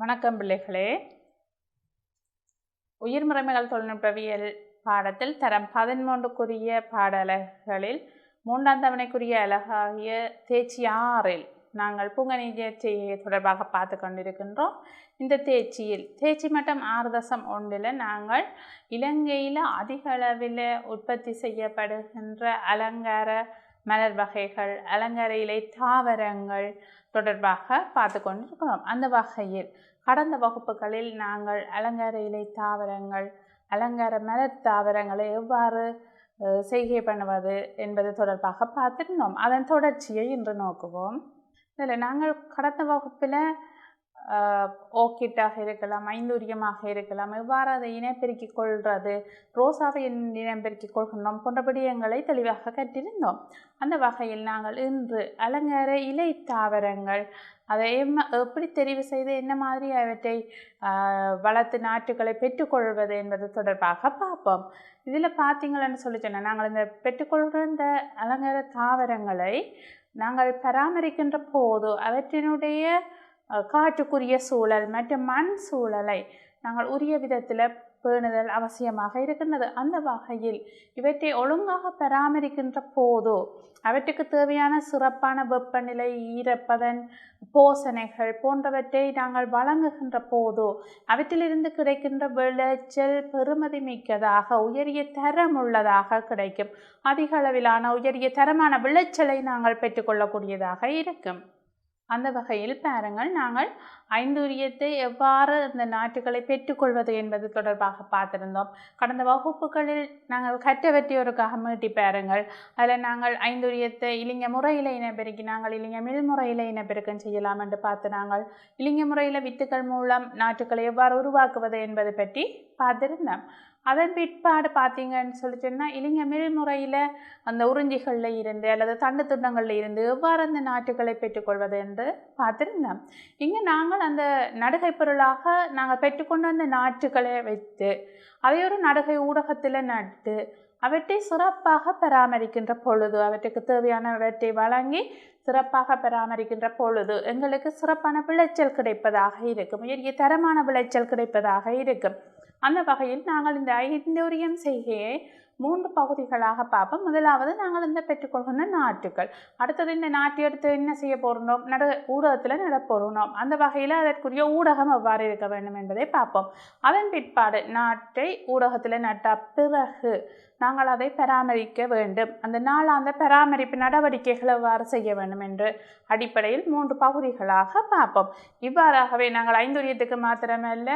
வணக்கம் பிள்ளைகளே. உயிர்முறைமைகள் தொழில்நுட்பவியல் பாடத்தில் தரம் 13க்குரிய பாடல்களில் 3ஆம் தவணைக்குரிய அலகாகிய தேர்ச்சி 6இல் நாங்கள் புங்கநீர்ச்செய்கை தொடர்பாக பார்த்து கொண்டிருக்கின்றோம். இந்த தேர்ச்சி மட்டம் 6.1 நாங்கள் இலங்கையில் அதிக அளவில் உற்பத்தி செய்யப்படுகின்ற அலங்கார மலர் வகைகள், அலங்கார இலை தாவரங்கள் தொடர்பாக பார்த்து கொண்டிருக்கிறோம். அந்த வகையில் கடந்த வகுப்புகளில் நாங்கள் அலங்கார இலை தாவரங்கள், அலங்கார மலர் தாவரங்களை எவ்வாறு செய்கை பண்ணுவது என்பது தொடர்பாக பார்த்திருந்தோம். அதன் தொடர்ச்சியை இன்று நோக்குவோம். இதில் நாங்கள் கடந்த வகுப்பில் ஓக்கிட்டாக இருக்கலாம், ஐந்தூரியமாக இருக்கலாம், எவ்வாறு அதை இனப்பெருக்கிக் கொள்வது, ரோசாவை இனப்பெருக்கிக் கொள்கின்றோம் போன்ற விடயங்களை தெளிவாக கற்றிருந்தோம். அந்த வகையில் நாங்கள் இன்று அலங்கார இலை தாவரங்கள் அதை எப்படி தெரிவு செய்து என்ன மாதிரி அவற்றை வளர்த்து நாற்றுகளை பெற்றுக்கொள்வது என்பது தொடர்பாக பார்ப்போம். இதில் பார்த்தீங்களன்னு சொல்லி சொன்னால், நாங்கள் இந்த பெற்றுக்கொள்கிற இந்த அலங்கார தாவரங்களை நாங்கள் பராமரிக்கின்ற போது அவற்றினுடைய காற்றுக்குரிய சூழல் மற்றும் மண் சூழலை நாங்கள் உரிய விதத்தில் பேணுதல் அவசியமாக இருக்கின்றது. அந்த வகையில் இவற்றை ஒழுங்காக பராமரிக்கின்ற போதோ அவற்றுக்கு தேவையான சிறப்பான வெப்பநிலை, ஈரப்பதன், போசனைகள் போன்றவற்றை நாங்கள் வழங்குகின்ற போதோ அவற்றிலிருந்து கிடைக்கின்ற விளைச்சல் பெறுமதி மிக்கதாக, உயரிய தரம் உள்ளதாக கிடைக்கும். அதிக அளவிலான உயரிய தரமான விளைச்சலை நாங்கள் பெற்றுக்கொள்ளக்கூடியதாக இருக்கும். அந்த வகையில் பாருங்கள், நாங்கள் ஐந்தூரியத்தை எவ்வாறு இந்த நாற்றுகளை பெற்றுக்கொள்வது என்பது தொடர்பாக பார்த்திருந்தோம். கடந்த வகுப்புகளில் நாங்கள் கற்றவற்றை ஒருக்காக மீட்டி பாருங்கள். அதில் நாங்கள் ஐந்தூரியத்தை இலிங்க முறையில் இனப்பெருக்கி நாங்கள் இலிங்க மில் முறையில் இனப்பெருக்கம் செய்யலாம் என்று பார்த்து நாங்கள் இலிங்க முறையில் வித்துக்கள் மூலம் நாற்றுக்களை எவ்வாறு உருவாக்குவது என்பது பற்றி பார்த்திருந்தோம். அதன் பிற்பாடு பார்த்தீங்கன்னு சொல்லி சொன்னால், இலிங்க மில் முறையில் அந்த உறிஞ்சிகளில் இருந்து அல்லது தண்டு துண்டங்களில் இருந்து எவ்வாறு அந்த நாற்றுகளை பெற்றுக்கொள்வது என்று பார்த்திருந்தோம். இங்கே நாங்கள் அந்த நடுகை பொருளாக நாங்கள் பெற்றுக்கொண்டு அந்த நாற்றுகளை வைத்து அதை ஒரு நடுகை ஊடகத்தில் நட்டு அவற்றை சிறப்பாக பராமரிக்கின்ற பொழுது, அவற்றுக்கு தேவையானவற்றை வழங்கி சிறப்பாக பராமரிக்கின்ற பொழுது எங்களுக்கு சிறப்பான விளைச்சல் கிடைப்பதாக இருக்கும், உயரிய தரமான விளைச்சல் கிடைப்பதாக இருக்கும். அந்த வகையில் நாங்கள் இந்த ஐந்தூரியம் செய்கையை 3 பகுதிகளாக பார்ப்போம். முதலாவது நாங்கள் இந்த பெற்றுக்கொள்கின்ற நாற்றுக்கள், அடுத்தது இந்த நாற்று எடுத்து என்ன செய்ய போகிறோம், ஊடகத்தில் நட போகிறோம். அந்த வகையில் அதற்குரிய ஊடகம் எவ்வாறு இருக்க வேண்டும் என்பதை பார்ப்போம். அதன் பிற்பாடு நாற்றை ஊடகத்தில் நட்ட பிறகு நாங்கள் அதை பராமரிக்க வேண்டும், அந்த நாளாந்த பராமரிப்பு நடவடிக்கைகள் எவ்வாறு செய்ய வேண்டும் என்று அடிப்படையில் 3 பகுதிகளாக பார்ப்போம். இவ்வாறாகவே நாங்கள் ஐந்தூரியத்துக்கு மாத்திரமல்ல,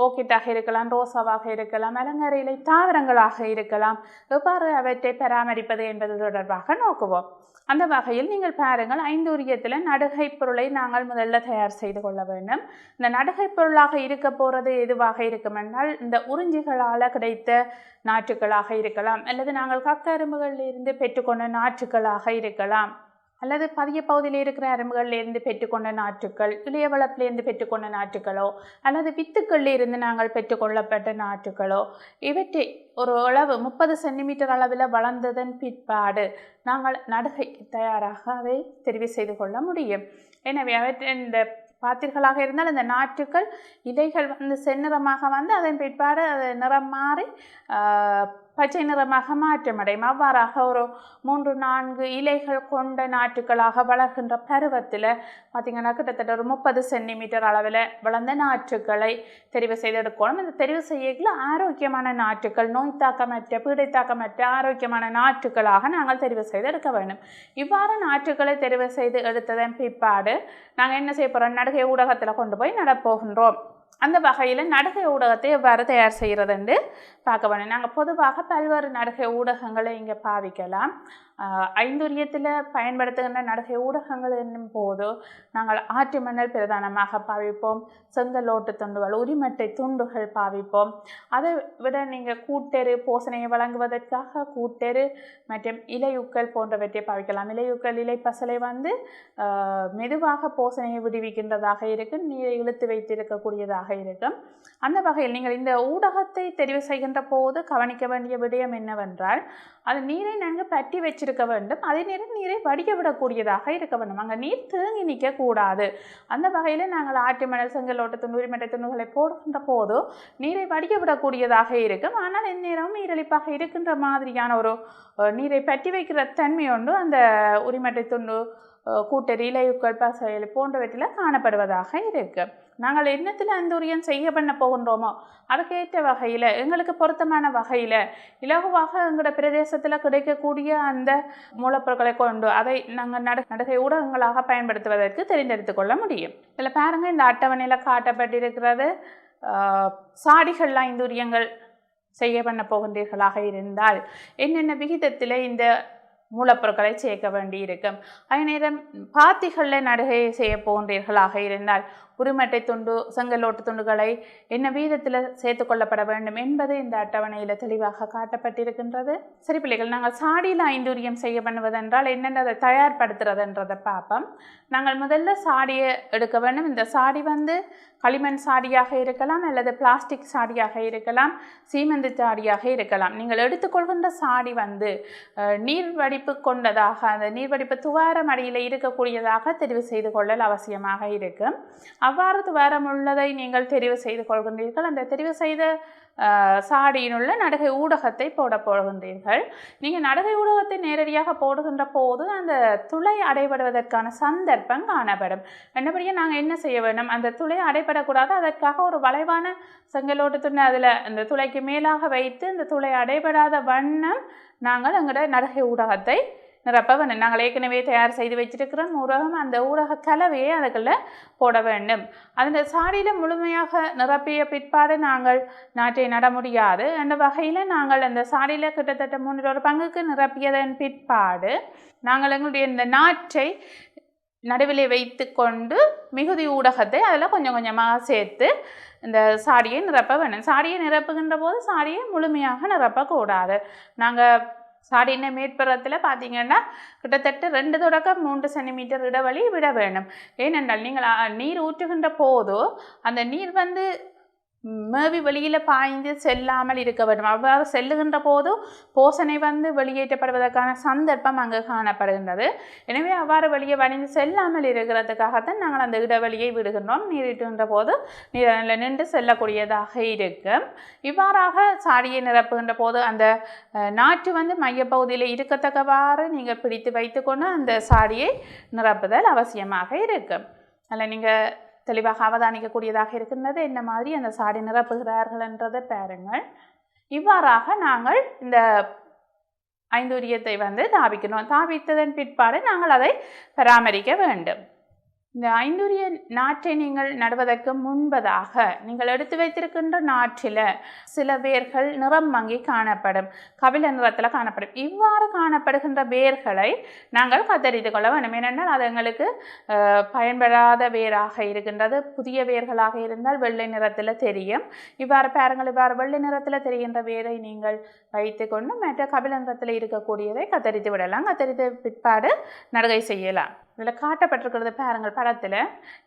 ஓக்கிட்டாக இருக்கலாம், ரோசாவாக இருக்கலாம், அலங்கார இலை தாவரங்களாக இருக்கலாம், எவ்வாறு அவற்றை பராமரிப்பது என்பது தொடர்பாக நோக்குவோம். அந்த வகையில் நீங்கள் பாருங்கள், ஐந்தூரியத்தில் நடுகை பொருளை நாங்கள் முதல்ல தயார் செய்து கொள்ள வேண்டும். இந்த நடுகை பொருளாக இருக்க போகிறது எதுவாக இருக்கும் என்றால், இந்த உறிஞ்சிகளால் கிடைத்த நாற்றுக்களாக இருக்கலாம், அல்லது நாங்கள் கக்கரும்புகளில் இருந்து பெற்றுக்கொண்ட நாற்றுக்களாக இருக்கலாம், அல்லது பதிய பகுதியில் இருக்கிற அரும்புகளிலிருந்து பெற்றுக்கொண்ட நாற்றுக்கள், இளைய வளப்பிலிருந்து பெற்றுக்கொண்ட நாற்றுக்களோ, அல்லது வித்துக்களில் இருந்து நாங்கள் பெற்றுக்கொள்ளப்பட்ட நாற்றுக்களோ, இவற்றை ஒரு அளவு 30 சென்டிமீட்டர் அளவில் வளர்ந்ததன் பிற்பாடு நாங்கள் நடுகை தயாராக அதை தெரிவு செய்து கொள்ள முடியும். எனவே அவற்றை இந்த பார்த்தீர்களாக இருந்தால் இந்த நாற்றுக்கள் இலைகள் செந்நிறமாக அதன் பிற்பாடு அது நிறம் மாறி பச்சை நிறமாக மாற்றமடையும். அவ்வாறாக ஒரு 3-4 இலைகள் கொண்ட நாற்றுக்களாக வளர்கின்ற பருவத்தில் பார்த்திங்கன்னா கிட்டத்தட்ட ஒரு 30 சென்டிமீட்டர் அளவில் வளர்ந்த நாற்றுக்களை தெரிவு செய்து எடுக்கணும். இந்த தெரிவு செய்யல ஆரோக்கியமான நாற்றுக்கள், நோய் தாக்கமற்ற, பீடை தாக்கமற்ற ஆரோக்கியமான நாற்றுக்களாக நாங்கள் தெரிவு செய்து எடுக்க வேண்டும். இவ்வாறு நாற்றுக்களை தெரிவு செய்து எடுத்ததன் பிற்பாடு நாங்கள் என்ன செய்ய போகிறோம், நடுகை ஊடகத்தில் கொண்டு போய் நடப்போகின்றோம். அந்த வகையில் நடுகை ஊடகத்தை எவ்வாறு தயார் செய்கிறது என்று பார்க்க வேண்டும். நாங்கள் பொதுவாக பல்வேறு நடுகை ஊடகங்களை இங்கே பாவிக்கலாம். ஐந்தூரியத்தில் பயன்படுத்துகின்ற நடுகை ஊடகங்கள் என்னும் போது நாங்கள் ஆற்று மணல் பிரதானமாக பாவிப்போம், செங்கலோட்டு துண்டுகள், உரிமட்டை துண்டுகள் பாவிப்போம். அதை விட நீங்கள் கூட்டெரு போசனையை வழங்குவதற்காக கூட்டெரு மற்றும் இலையுக்கள் போன்றவற்றை பாவிக்கலாம். இலையுக்கள் இலை பசலை மெதுவாக போசனையை விடுவிக்கின்றதாக இருக்கும், நீரை இழுத்து வைத்திருக்கக்கூடியதாக இருக்கும். அந்த வகையில் நீங்கள் இந்த ஊடகத்தை தெரிவு செய்கின்ற போது கவனிக்க வேண்டிய விடயம் என்னவென்றால், அது நீரை நன்கு பற்றி வச்சு வச்சிருக்க வேண்டும். அதே நேரம் நீரை வடிக்க விடக்கூடியதாக இருக்க வேண்டும். அங்கே நீர் தேங்கி நிற்கக்கூடாது. அந்த வகையில் நாங்கள் ஆற்று மணல், செங்கலோட்டு துண்டு, உரிமட்டை துண்டுகளை போடுகின்ற போது நீரை வடிக்க விடக்கூடியதாக இருக்கும். ஆனால் எந்நேரமும் நீரழிப்பாக இருக்கின்ற மாதிரியான ஒரு நீரை பற்றி வைக்கிற தன்மை உண்டு அந்த உரிமட்டை துண்டு, கூட்டறி, இலையுக்கள், பசைகள் போன்றவற்றில் காணப்படுவதாக இருக்கு. நாங்கள் என்னத்தில் அந்தூரியம் செய்ய பண்ண போகின்றோமோ அதுக்கேற்ற வகையில், எங்களுக்கு பொருத்தமான வகையில் இலகுவாக எங்களோட பிரதேசத்தில் கிடைக்கக்கூடிய அந்த மூலப்பொருட்களை கொண்டு அதை நாங்கள் நடுகை ஊடகங்களாக பயன்படுத்துவதற்கு தெரிந்தெடுத்து கொள்ள முடியும். இதில் பாருங்கள், இந்த அட்டவணையில் காட்டப்பட்டிருக்கிறது. சாடிகள் ஐந்தூரியங்கள் செய்ய பண்ண போகின்றீர்களாக இருந்தால் என்னென்ன விகிதத்தில் இந்த மூலப்பொருட்களை சேர்க்க வேண்டி இருக்கும். அதே நேரம் பாத்திகளில் நடுகை செய்ய போகின்றீர்களாக இருந்தால் உரிமட்டை துண்டு, செங்கலோட்டு துண்டுகளை என்ன வீதத்தில் சேர்த்து கொள்ளப்பட வேண்டும் என்பது இந்த அட்டவணையில் தெளிவாக காட்டப்பட்டிருக்கின்றது. சரி பிள்ளைகள், நாங்கள் சாடியில் ஐந்தூரியம் செய்ய பண்ணுவதென்றால் என்னென்னதை தயார்படுத்துறதுன்றதை பார்ப்போம். நாங்கள் முதல்ல சாடியை எடுக்க வேண்டும். இந்த சாடி களிமண் சாடியாக இருக்கலாம், அல்லது பிளாஸ்டிக் சாடியாக இருக்கலாம், சீமெந்து சாடியாக இருக்கலாம். நீங்கள் எடுத்துக்கொள்கின்ற சாடி நீர் வடிப்பு கொண்டதாக, அந்த நீர் வடிப்பு துவாரம் அடியில் இருக்கக்கூடியதாக தெரிவு செய்து கொள்ளல் அவசியமாக இருக்கும். அவ்வாறு துவாரம் உள்ளதை நீங்கள் தெரிவு செய்து கொள்கின்றீர்கள். அந்த தெரிவு செய்த சாடியினுள்ள நடுகை ஊடகத்தை போட போகின்றீர்கள். நீங்கள் நடுகை ஊடகத்தை நேரடியாக போடுகின்ற போது அந்த துளை அடைபடுவதற்கான சந்தர்ப்பம் காணப்படும். என்னபடியாக நாங்கள் என்ன செய்ய வேண்டும், அந்த துளை அடைபடக்கூடாது. அதற்காக ஒரு வளைவான செங்கலோட்டு துணை அதில் அந்த துளைக்கு மேலாக வைத்து அந்த துளை அடைபடாத வண்ணம் நாங்கள் எங்களோட நடுகை ஊடகத்தை நிரப்ப வேண்டும். நாங்கள் ஏற்கனவே தயார் செய்து வச்சிருக்கிறோம் ஊடகம். அந்த ஊடக கலவையை அதுக்குள்ளே போட வேண்டும். அந்த சாடியில் முழுமையாக நிரப்பிய பிற்பாடு நாங்கள் நாற்றை நட முடியாது. அந்த வகையில் நாங்கள் அந்த சாடியில் கிட்டத்தட்ட 3 பங்குக்கு நிரப்பியதன் பிற்பாடு நாங்கள் எங்களுடைய இந்த நாற்றை நடுவிலே வைத்து கொண்டு மிகுதி ஊடகத்தை அதில் கொஞ்சம் கொஞ்சமாக சேர்த்து இந்த சாடியை நிரப்ப வேண்டும். சாடியை நிரப்புகின்ற போது சாடியை முழுமையாக நிரப்பக்கூடாது. நாங்கள் சாடியின் மேற்புறத்தில் பார்த்தீங்கன்னா கிட்டத்தட்ட 2 தொடக்கம் 3 சென்டிமீட்டர் இடைவெளி விட வேண்டும். ஏனென்றால் நீங்கள் நீர் ஊற்றுகின்ற போது அந்த நீர் மேவி வெளியில் பாய்ந்து செல்லாமல் இருக்க வேண்டும். அவ்வாறு செல்லுகின்ற போது போசனை வெளியேற்றப்படுவதற்கான சந்தர்ப்பம் அங்கு காணப்படுகின்றது. எனவே அவ்வாறு வெளியே வணிந்து செல்லாமல் இருக்கிறதுக்காகத்தான் நாங்கள் அந்த இடைவெளியை விடுகின்றோம். நீர் இட்டுகின்ற போது நீரில் நின்று செல்லக்கூடியதாக இருக்கும். இவ்வாறாக சாடியை நிரப்புகின்ற போது அந்த நாற்று மையப்பகுதியில் இருக்கத்தக்கவாறு நீங்கள் பிடித்து வைத்துக்கொண்டு அந்த சாடியை நிரப்புதல் அவசியமாக இருக்கும். அதில் நீங்கள் தெளிவாக அவதானிக்கக்கூடியதாக இருக்கின்றது. என்ன மாதிரி அந்த சாடி நிரப்புகிறார்கள் என்றதை பாருங்கள். இவ்வாறாக நாங்கள் இந்த ஐந்தூரியத்தை தாவிக்கணும். தாவித்ததன் பிற்பாடு நாங்கள் அதை பராமரிக்க வேண்டும். இந்த ஐந்தூரிய நாற்றை நீங்கள் நடுவதற்கு முன்பதாக நீங்கள் எடுத்து வைத்திருக்கின்ற நாற்றில் சில வேர்கள் நிறம் மங்கி காணப்படும், கபில நிறத்தில் காணப்படும். இவ்வாறு காணப்படுகின்ற வேர்களை நாங்கள் கத்தரித்து கொள்ள வேண்டும். ஏனென்றால் அது எங்களுக்கு பயன்படாத வேராக இருக்கின்றது. புதிய வேர்களாக இருந்தால் வெள்ளை நிறத்தில் தெரியும். இவ்வாறு பாருங்கள், இவ்வாறு வெள்ளை நிறத்தில் தெரிகின்ற வேரை நீங்கள் வைத்து கொண்டு மற்ற கபில நிறத்தில் இருக்கக்கூடியதை கத்தரித்து விடலாம். கத்தரித்த பிற்பாடு நடுகை செய்யலாம். இதில் காட்டப்பட்டிருக்கிறது பாருங்கள் படத்தில்.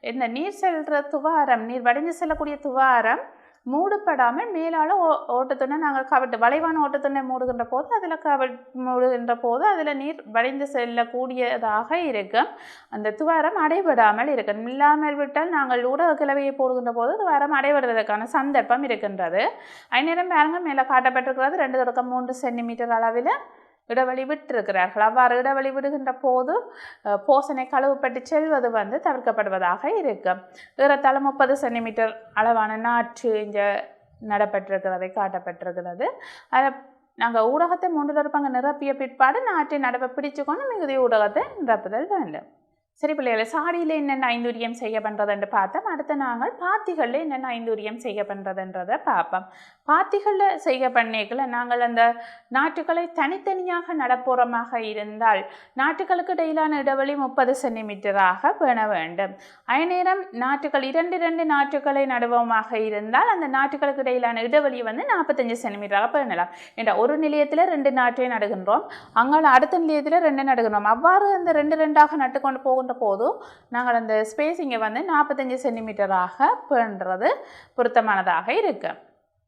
இந்த நீர் செல்கிற துவாரம், நீர் வடிந்து செல்லக்கூடிய துவாரம் மூடப்படாமல் மேலால் ஓட்டத்துணை நாங்கள் கவிட்டு வளைவான ஓட்டத்துணை மூடுகின்ற போது அதில் மூடுகின்ற போது அதில் நீர் வடிந்து செல்லக்கூடியதாக இருக்கும். அந்த துவாரம் அடைபடாமல் இருக்கும். இல்லாமல் விட்டால் நாங்கள் ஊடக கிளவையை போடுகின்ற போது துவாரம் அடைபடுவதற்கான சந்தர்ப்பம் இருக்கின்றது. அந்நேரம் பாருங்கள் மேலே காட்டப்பட்டிருக்கிறது 2 தொடக்கம் 3 சென்டிமீட்டர் அளவில் இடைவெளி விட்டிருக்கிறார்கள். அவ்வாறு இடைவெளி விடுகின்ற போது போசனை கழுவுப்பட்டு செல்வது தவிர்க்கப்படுவதாக இருக்கும். ஏறத்தாழ 30 சென்டிமீட்டர் அளவான நாற்று இங்கே நடப்பட்டிருக்கிறதை காட்டப்பட்டிருக்கிறது. அதை நாங்கள் ஊடகத்தை 3 பங்கு நிரப்பிய பிற்பாடு நாற்றை நடப்பை பிடிச்சு கொண்டு மிகுதி ஊடகத்தை நிரப்புதல் வேண்டும். சரி பிள்ளைகளை, சாடியில் என்னென்ன ஐந்தூரியம் செய்ய பண்ணுறதுன்னு பார்த்தோம். அடுத்து நாங்கள் பாத்திகளில் என்னென்ன ஐந்தூரியம் செய்ய பண்ணுறதுன்றதை பார்ப்போம். பாத்திகளில் செய்ய பண்ணிக்கல நாங்கள் அந்த நாற்றுக்களை தனித்தனியாக நடப்புறமாக இருந்தால் நாற்றுக்களுக்கு இடையிலான இடைவெளி 30 சென்டிமீட்டராக பேண வேண்டும். நேரம் நாற்றுக்கள் 2 நாற்றுக்களை நடுவமாக இருந்தால் அந்த நாற்றுக்களுக்கு இடையிலான இடைவெளி 45 சென்டிமீட்டராக பேணலாம். என்ற ஒரு நிலையத்தில் 2 நாற்றை நடுகின்றோம், அங்கால அடுத்த நிலையத்தில் 2 நடுகின்றோம். அவ்வாறு அந்த 2 நட்டுக்கொண்டு போகின்ற போது நாங்கள் அந்த ஸ்பேஸிங்கை 45 சென்டிமீட்டராக பேணுறது பொருத்தமானதாக இருக்கு.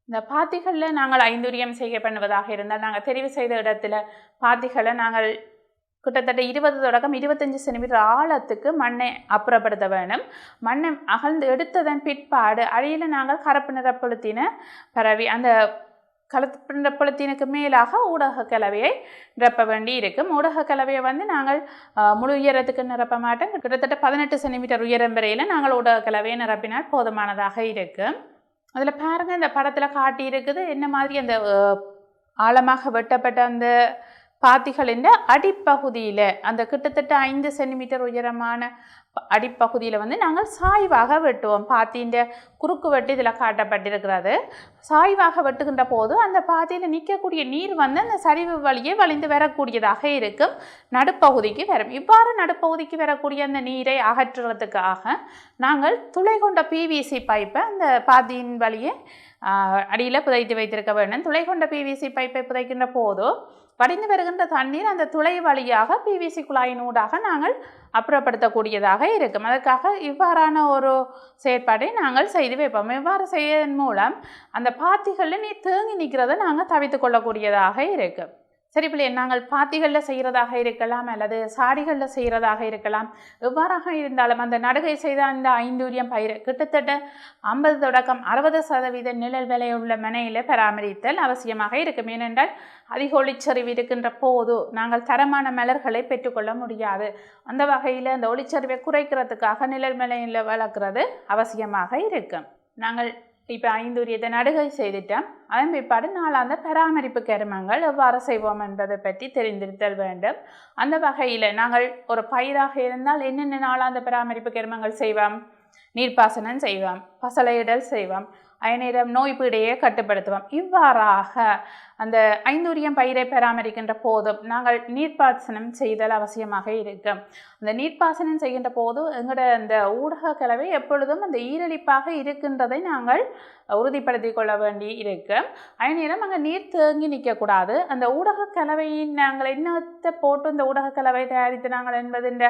இந்த பாத்திகளில் நாங்கள் ஐந்தூரியம் செய்ய பண்ணுவதாக இருந்தால் நாங்கள் தெரிவு செய்த இடத்துல பாத்திகளை நாங்கள் கிட்டத்தட்ட 20 தொடக்கம் 25 சென்டிமீட்டர் ஆழத்துக்கு மண்ணை அப்புறப்படுத்த வேண்டும். மண்ணை அகழ்ந்து எடுத்ததன் பிற்பாடு அடியில் நாங்கள் கருப்பு நிற பொலித்தீனை பரவி அந்த கருப்பு நிற பொலித்தீனுக்கு மேலாக ஊடக கலவையை நிரப்ப வேண்டி இருக்கும். ஊடக கலவையை வந்து நாங்கள் முழு உயரத்துக்கு நிரப்ப மாட்டோம். கிட்டத்தட்ட 18 சென்டிமீட்டர் உயரம் வரையில் நாங்கள் ஊடக கலவையை நிரப்பினால் போதுமானதாக இருக்கும். அதில் பாருங்கள், இந்த படத்தில் காட்டி இருக்குது என்ன மாதிரி அந்த ஆழமாக வெட்டப்பட்ட அந்த பாத்திகளின் அடிப்பகுதியில் அந்த கிட்டத்தட்ட 5 சென்டிமீட்டர் உயரமான அடிப்பகுதியில் வந்து நாங்கள் சாய்வாக வெட்டுவோம். பாத்தியின் குறுக்கு வெட்டு இதில் காட்டப்பட்டிருக்கிறது. சாய்வாக வெட்டுகின்ற போது அந்த பாத்தியில் நிற்கக்கூடிய நீர் வந்து அந்த சரிவு வழியே வழிந்து வரக்கூடியதாக இருக்கும், நடுப்பகுதிக்கு வரும். இவ்வாறு நடுப்பகுதிக்கு வரக்கூடிய அந்த நீரை அகற்றுறதுக்காக நாங்கள் துளை கொண்ட பிவிசி பைப்பை அந்த பாத்தியின் வழியே அடியில் புதைத்து வைத்திருக்க வேண்டும். துளை கொண்ட பிவிசி பைப்பை புதைக்கின்ற போது வடிந்து வருகின்ற தண்ணீர் அந்த துளை வழியாக பிவிசி குழாயின் ஊடாக நாங்கள் அப்புறப்படுத்தக்கூடியதாக இருக்கும். அதற்காக இவ்வாறான ஒரு செயற்பாட்டை நாங்கள் செய்து வைப்போம். இவ்வாறு செய்வதன் மூலம் அந்த பாத்திகளில் நீர் தேங்கி நிற்கிறத நாங்கள் தவிர்த்து கொள்ளக்கூடியதாக இருக்கும். சரி பிள்ளை, நாங்கள் பாத்திகளில் செய்கிறதாக இருக்கலாம் அல்லது சாடிகளில் செய்கிறதாக இருக்கலாம். எவ்வாறாக இருந்தாலும் அந்த நடுகை செய்த அந்த 5 யூரியம் பயிர் கிட்டத்தட்ட 50 தொடக்கம் 60% நிழல் விலையுள்ள மனையில் பராமரித்தல் அவசியமாக இருக்கும். ஏனென்றால் அதிக ஒளிச்சரிவு இருக்கின்ற போது நாங்கள் தரமான மலர்களை பெற்றுக்கொள்ள முடியாது. அந்த வகையில் அந்த ஒளிச்சரிவை குறைக்கிறதுக்காக நிழல் விலையில் வளர்க்குறது அவசியமாக இருக்கும். நாங்கள் இப்போ 5 யூரியத்தை நடுகை செய்துட்டோம். அதன் பிற்பாடு நாளாந்த பராமரிப்பு கருமங்கள் எவ்வாறு செய்வோம் என்பதை பற்றி தெரிந்திருத்தல் வேண்டும். அந்த வகையில் நாங்கள் ஒரு பயிராக இருந்தால் என்னென்ன நாளாந்த பராமரிப்பு கருமங்கள் செய்வோம்? நீர்ப்பாசனம் செய்வோம், பசலையிடல் செய்வோம், அயனிடம் நோய் பீடையை கட்டுப்படுத்துவோம். இவ்வாறாக அந்த 5 யூரியம் பயிரை பராமரிக்கின்ற போதும் நாங்கள் நீர்ப்பாசனம் செய்தல் அவசியமாக இருக்கும். அந்த நீர்ப்பாசனம் செய்கின்ற போது எங்களோட அந்த ஊடக கலவை எப்பொழுதும் அந்த ஈரலிப்பாக இருக்கின்றதை நாங்கள் உறுதிப்படுத்தி கொள்ள வேண்டி இருக்கும். அயனிடம் அங்கே நீர் தேங்கி நிற்கக்கூடாது. அந்த ஊடக கலவையின் நாங்கள் என்னத்தை போட்டு இந்த ஊடக கலவை தயாரித்து நாங்கள் என்பதின்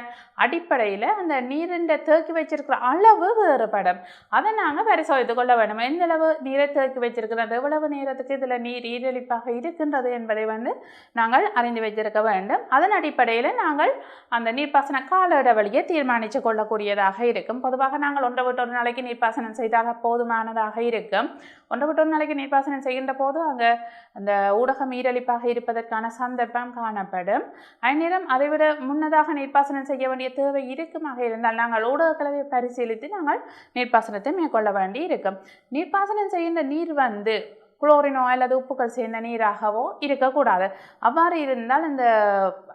அடிப்படையில் அந்த நீரின் தேக்கி வச்சிருக்கிற அளவு வேறுபடும். அதை நாங்கள் பரிசோதித்து கொள்ள வேண்டும். எந்த அளவு நீரை தேக்கி வச்சிருக்கிறது, எவ்வளவு நேரத்துக்கு இதில் நீர் ஈரலிப்பாக இருக்கின்றது என்பதை வந்து நாங்கள் அறிந்து வைத்திருக்க வேண்டும். அதன் அடிப்படையில் நாங்கள் அந்த நீர்ப்பாசன கால இடைவெளியை தீர்மானித்து கொள்ளக்கூடியதாக இருக்கும். பொதுவாக நாங்கள் 1 விட்டு 1 நாளைக்கு நீர்ப்பாசனம் செய்தாக போதுமானதாக இருக்கும். 1 விட்டு 1 நாளைக்கு நீர்ப்பாசனம் செய்கின்ற போது அங்கே அந்த ஊடகம் ஈரலிப்பாக இருப்பதற்கான சந்தர்ப்பம் காணப்படும். அந்நேரம் அதைவிட முன்னதாக நீர்ப்பாசனம் செய்ய வேண்டிய தேவை இருக்குமாக இருந்தால் நாங்கள் ஊடக கலவையை பரிசீலித்து நாங்கள் நீர்ப்பாசனத்தை மேற்கொள்ள வேண்டி இருக்கும். நீர்ப்பாசனம் செய்கின்ற நீர் வந்து குளோரினோ அல்லது உப்புக்கள் சேர்ந்த நீராகவோ இருக்கக்கூடாது. அவ்வாறு இருந்தால் இந்த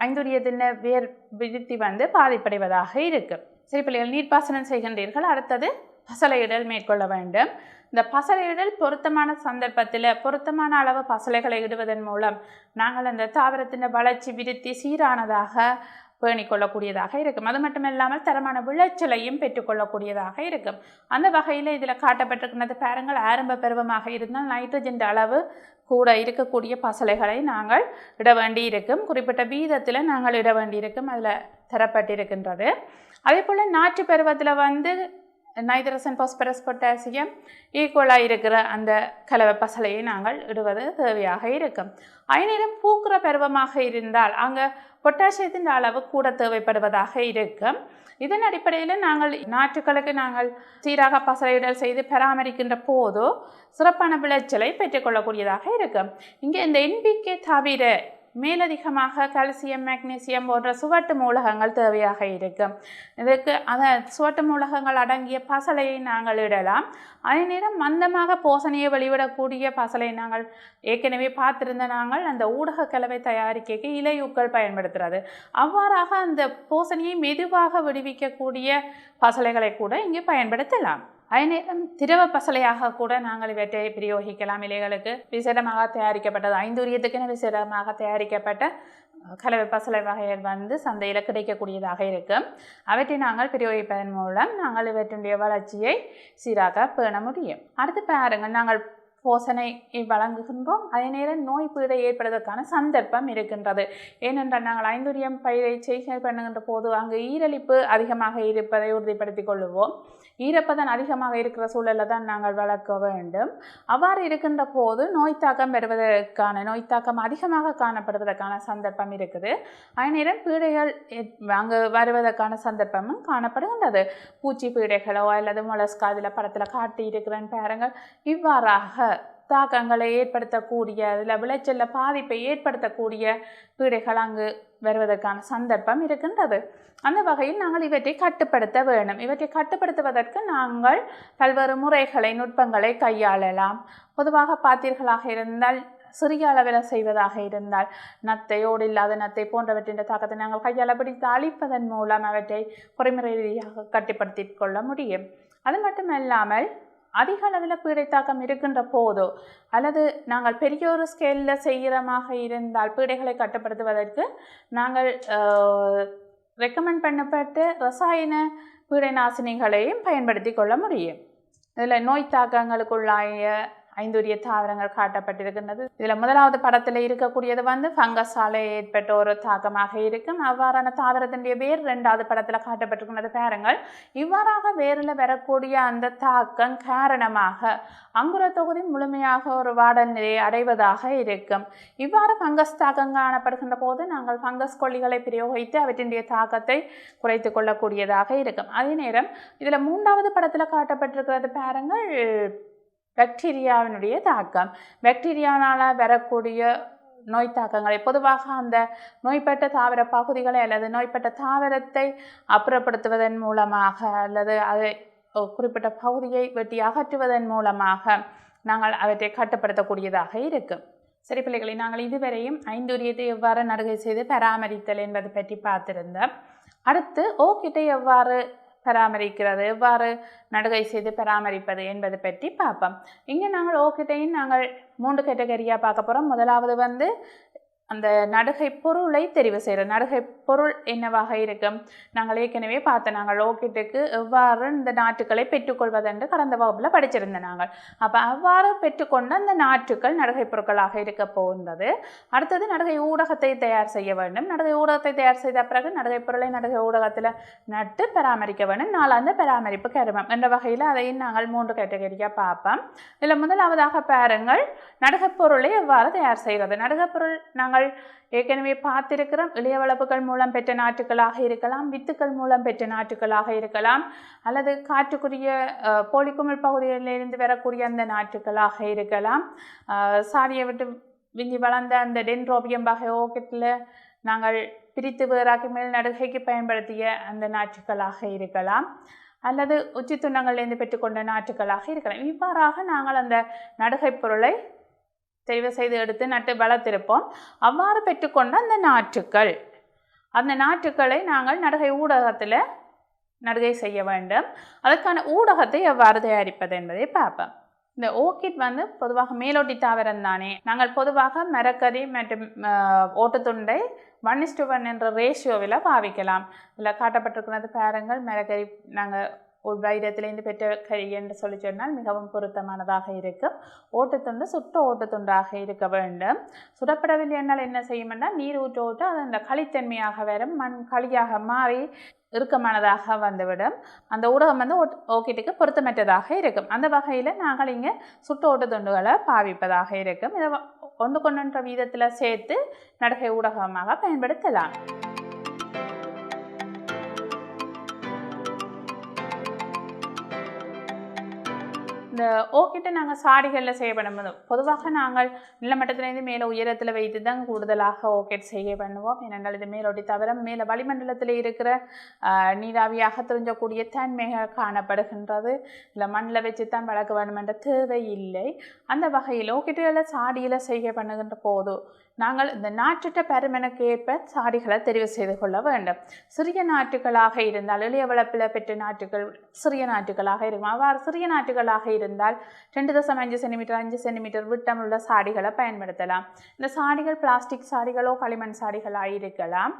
5 யூரியத்தின் வேர் விருத்தி வந்து பாதிப்படைவதாக இருக்கும். சரி பிள்ளைகள், நீர்ப்பாசனம் செய்கின்றீர்கள். அடுத்தது பசலையிடல் மேற்கொள்ள வேண்டும். இந்த பசலையிடல் பொருத்தமான சந்தர்ப்பத்தில் பொருத்தமான அளவு பசலைகளை இடுவதன் மூலம் நாங்கள் அந்த தாவரத்தின் வளர்ச்சி விருத்தி சீரானதாக பேணிக்கொள்ளக்கூடியதாக இருக்கும். அது மட்டும் இல்லாமல் தரமான விளைச்சலையும் பெற்றுக்கொள்ளக்கூடியதாக இருக்கும். அந்த வகையில் இதில் காட்டப்பட்டிருக்கிறது பாருங்கள், ஆரம்ப பருவமாக இருந்தால் நைட்ரஜன் அளவு கூட இருக்கக்கூடிய பசலைகளை நாங்கள் இட வேண்டி இருக்கும். குறிப்பிட்ட வீதத்தில் நாங்கள் இட வேண்டி இருக்கும், அதில் தரப்பட்டிருக்கின்றது. அதே போல் நாற்று பருவத்தில் வந்து நைட்ரசன், பாஸ்பரஸ், பொட்டாசியம் ஈக்குவலாக இருக்கிற அந்த கலவை பசலையை நாங்கள் இடுவது தேவையாக இருக்கும். அந்நேரம் பூக்கிற பருவமாக இருந்தால் அங்கே பொட்டாசியத்தின் அளவு கூட தேவைப்படுவதாக இருக்கும். இதன் அடிப்படையில் நாங்கள் நாற்றுக்களுக்கு நாங்கள் சீராக பசலையிடல் செய்து பராமரிக்கின்ற போது சிறப்பான விளைச்சலை பெற்றுக்கொள்ளக்கூடியதாக இருக்கும். இங்கே இந்த NPK தவிர மேலதிகமாக கால்சியம், மெக்னீசியம் போன்ற சுவட்டு மூலகங்கள் தேவையாக இருக்கும். இதுக்கு அந்த சுவட்டு மூலகங்கள் அடங்கிய பசலையை நாங்கள் இடலாம். அதே நேரம் மந்தமாக போசனையை வெளிவிடக்கூடிய பசலை நாங்கள் ஏற்கனவே பார்த்திருந்த நாங்கள் அந்த ஊடக கலவை தயாரிக்க இலையூக்கள் பயன்படுத்துகிறது. அவ்வாறாக அந்த போசனையை மெதுவாக விடுவிக்கக்கூடிய பசலைகளை கூட இங்கே பயன்படுத்தலாம். அதே நேரம் திரவ பசலையாக கூட நாங்கள் இவற்றை பிரயோகிக்கலாம். இலைகளுக்கு விசேடமாக தயாரிக்கப்பட்டது 5 யூரியத்துக்குன்னு விசேடமாக தயாரிக்கப்பட்ட கலவை பசலை வகைகள் வந்து சந்தையில் கிடைக்கக்கூடியதாக இருக்கும். அவற்றை நாங்கள் பிரயோகிப்பதன் மூலம் நாங்கள் இவற்றுடைய வளர்ச்சியை சீராக பேண முடியும். அடுத்து பாருங்கள், நாங்கள் போசனை வழங்குகின்றோம். அதே நேரம் நோய் பீடை ஏற்படுவதற்கான சந்தர்ப்பம் இருக்கின்றது. ஏனென்றால் நாங்கள் ஐந்துரியம் பயிரை செய்கை பண்ணுகின்ற போது அங்கு ஈரலிப்பு அதிகமாக இருப்பதை உறுதிப்படுத்திக் கொள்ளுவோம். ஈரப்பதன் அதிகமாக இருக்கிற சூழலில் தான் நாங்கள் வளர்க்க வேண்டும். அவ்வாறு இருக்கின்ற போது நோய் தாக்கம் அதிகமாக காணப்படுவதற்கான சந்தர்ப்பம் இருக்குது. அதே நேரம் பீடைகள் அங்கு வருவதற்கான சந்தர்ப்பமும் காணப்படுகின்றது. பூச்சி பீடைகளோ அல்லது மொலஸ்கா அதில் படத்தில் காட்டி இருக்கிறேன் பாருங்கள். இவ்வாறாக தாக்கங்களை ஏற்படுத்தக்கூடிய அதில் விளைச்சல்ல பாதிப்பை ஏற்படுத்தக்கூடிய பீடைகள் அங்கு வருவதற்கான சந்தர்ப்பம் இருக்கின்றது. அந்த வகையில் நாங்கள் இவற்றை கட்டுப்படுத்த வேண்டும். இவற்றை கட்டுப்படுத்துவதற்கு நாங்கள் பல்வேறு முறைகளை நுட்பங்களை கையாளலாம். பொதுவாக பார்த்தீர்களாக இருந்தால் சிறிய அளவில் செய்வதாக இருந்தால் நத்தையோடு இல்லாத நத்தை போன்றவற்றின் தாக்கத்தை நாங்கள் கையாள பிடித்து அழிப்பதன் மூலம் அவற்றை பொறிமுறை ரீதியாக கட்டுப்படுத்தி கொள்ள முடியும். அது மட்டுமல்லாமல் அதிக அளவில் பீடை தாக்கம் இருக்கின்ற போதோ அல்லது நாங்கள் பெரிய ஒரு ஸ்கேலில் செய்கிறமாக இருந்தால் பீடைகளை கட்டுப்படுத்துவதற்கு நாங்கள் ரெக்கமெண்ட் பண்ணப்பட்ட ரசாயன பீடை நாசினிகளையும் பயன்படுத்தி கொள்ள முடியும். இதில் நோய் தாக்கங்களுக்குள்ளாய ஐந்துரிய தாவரங்கள் காட்டப்பட்டிருக்கின்றது. இதில் முதலாவது படத்தில் இருக்கக்கூடியது ஃபங்கஸால் ஏற்பட்ட ஒரு தாக்கமாக இருக்கும். அவ்வாறான தாவரத்தினுடைய வேர் ரெண்டாவது படத்தில் காட்டப்பட்டிருக்கின்றது பாருங்கள். இவ்வாறாக வேரில் வரக்கூடிய அந்த தாக்கம் காரணமாக அங்குர தொகுதி முழுமையாக ஒரு வாடல் நிலையை அடைவதாக இருக்கும். இவ்வாறு ஃபங்கஸ் தாக்கம் காணப்படுகின்ற போது நாங்கள் ஃபங்கஸ் கொல்லிகளை பிரயோகித்து அவற்றினுடைய தாக்கத்தை குறைத்து கொள்ளக்கூடியதாக இருக்கும். அதே நேரம் இதில் மூன்றாவது படத்தில் காட்டப்பட்டிருக்கிறது பாருங்கள் பாக்டீரியாவினுடைய தாக்கம். பாக்டீரியாவால் வரக்கூடிய நோய் தாக்கங்களை பொதுவாக அந்த நோய்பட்ட தாவர பகுதிகளை அல்லது நோய்பட்ட தாவரத்தை அப்புறப்படுத்துவதன் மூலமாக அல்லது அதை குறிப்பிட்ட பகுதியை வெட்டி அகற்றுவதன் மூலமாக நாங்கள் அவற்றை கட்டுப்படுத்தக்கூடியதாக இருக்கும். சரி பிள்ளைகளை, நாங்கள் இதுவரையும் ஐந்துரியத்தை எவ்வாறு நடுகை செய்து பராமரித்தல் என்பது பற்றி பார்த்திருந்தோம். அடுத்து ஓக்கிட்டை எவ்வாறு பராமரிக்கிறது, எவ்வாறு நடுகை செய்து பராமரிப்பது என்பது பற்றி பார்ப்போம். இங்கே நாங்கள் ஓக்கிட்டையும் நாங்கள் 3 கேட்டகரியாக பார்க்க போகிறோம். முதலாவது அந்த நடுகை பொருளை தெரிவு செய்கிற நடுகை பொருள் என்னவாக இருக்கும். நாங்கள் ஏற்கனவே பார்த்தோம், நாங்கள் ஓக்கிட்டுக்கு எவ்வாறு இந்த நாற்றுக்களை பெற்றுக்கொள்வதென்று கடந்த வகுப்பில் படிச்சிருந்தோம் நாங்கள். அப்போ அவ்வாறு பெற்றுக்கொண்ட அந்த நாற்றுக்கள் நடுகை பொருட்களாக இருக்க போகின்றது. அடுத்தது நடுகை ஊடகத்தை தயார் செய்ய வேண்டும். நடுகை ஊடகத்தை தயார் செய்த பிறகு நடுகை பொருளை நடுகை ஊடகத்தில் நட்டு பராமரிக்க வேண்டும். 4வது பராமரிப்பு கருமம் என்ற வகையில் அதையும் நாங்கள் 3 கேட்டகரியாக பார்ப்போம். இதில் முதலாவதாக பாருங்கள், நடுகை பொருளை எவ்வாறு தயார் செய்கிறது. நடுகை பொருள் நாங்கள் ஏற்கனவே பார்த்திருக்கிறோம். இளைய வளர்ப்புகள் மூலம் பெற்ற நாற்றுக்களாக இருக்கலாம், வித்துக்கள் மூலம் பெற்ற நாற்றுக்களாக இருக்கலாம், அல்லது காற்றுக்குரிய போலிக்குமிழ் பகுதிகளிலிருந்து வரக்கூடிய அந்த நாற்றுக்களாக இருக்கலாம். சாரியை விட்டு விஞ்சி வளர்ந்த அந்த டென்ட்ரோபியம் வகை ஓக்கிட்டில் நாங்கள் பிரித்து வேறாக்கி மேல் நடுகைக்கு பயன்படுத்திய அந்த நாற்றுக்களாக இருக்கலாம், அல்லது உச்சி துண்டங்கள்லேருந்து பெற்றுக்கொண்ட நாற்றுக்களாக இருக்கலாம். இவ்வாறாக நாங்கள் அந்த நடுகை பொருளை தெரிவு செய்து எடுத்து நட்டு வளர்த்திருப்போம். அவ்வாறு பெற்றுக்கொண்ட அந்த நாற்றுக்களை நாங்கள் நடுகை ஊடகத்தில் நடுகை செய்ய வேண்டும். அதற்கான ஊடகத்தை எவ்வாறு தயாரிப்பது என்பதை பார்ப்போம். இந்த ஓக்கிட் பொதுவாக மேலோட்டி தாவரம் தானே. நாங்கள் பொதுவாக மரக்கறி மற்றும் ஓட்டுத்துண்டை 1:1 என்ற ரேஷியோவில் பாவிக்கலாம். இதில் காட்டப்பட்டிருக்கிறது பாருங்கள். மரக்கறி நாங்கள் ஒரு வைரத்திலேருந்து பெற்ற கறி என்று சொல்லி சொன்னால் மிகவும் பொருத்தமானதாக இருக்கும். ஓட்டுத்துண்டு சுட்ட ஓட்டுத்துண்டாக இருக்க வேண்டும். சுடப்படவில்லை என்றால் என்ன செய்யும் என்றால் நீர் ஊற்ற அது அந்த களித்தன்மையாக வரும், மண் களியாக மாறி இறுக்கமானதாக வந்துவிடும். அந்த ஊடகம் ஓக்கிட்டுக்கு பொருத்தமற்றதாக இருக்கும். அந்த வகையில் நாங்கள் இங்கே சுட்ட ஓட்டுத்துண்டுகளை பாவிப்பதாக இருக்கும். இதை 1:1 வீதத்தில் சேர்த்து நடுகை ஊடகமாக பயன்படுத்தலாம். இந்த ஓக்கிட்ட நாங்கள் சாடிகளில் செய்ய பண்ணும்போது பொதுவாக நாங்கள் நிலமட்டத்திலேருந்து மேலே உயரத்தில் வைத்து தான் கூடுதலாக ஓக்கெட் செய்ய பண்ணுவோம். ஏனென்றால் இது மேலோட்டி தவிர மேலே வளிமண்டலத்தில் இருக்கிற நீராவியாக தெரிஞ்சக்கூடிய தன்மைகள் காணப்படுகின்றது. இல்லை மண்ணில் வச்சு தான் வளர்க்க வேண்டும் என்ற தேவை இல்லை. அந்த வகையில் ஓக்கெட்டுகளை சாடியில் செய்ய பண்ணுகின்ற போது நாங்கள் இந்த நாற்றுட்ட பருமனுக்கு ஏற்ப சாடிகளை தெரிவு செய்து கொள்ள வேண்டும். சிறிய நாற்றுகளாக இருந்தால் எளிய வளர்ப்பில் பெற்ற நாற்றுகள் சிறிய நாற்றுகளாக இருக்கும். அவ்வாறு சிறிய நாற்றுகளாக இருந்தால் 2.5 சென்டிமீட்டர் 5 சென்டிமீட்டர் விட்டமுள்ள சாடிகளை பயன்படுத்தலாம். இந்த சாடிகள் பிளாஸ்டிக் சாடிகளோ களிமண் சாடிகளாக இருக்கலாம்.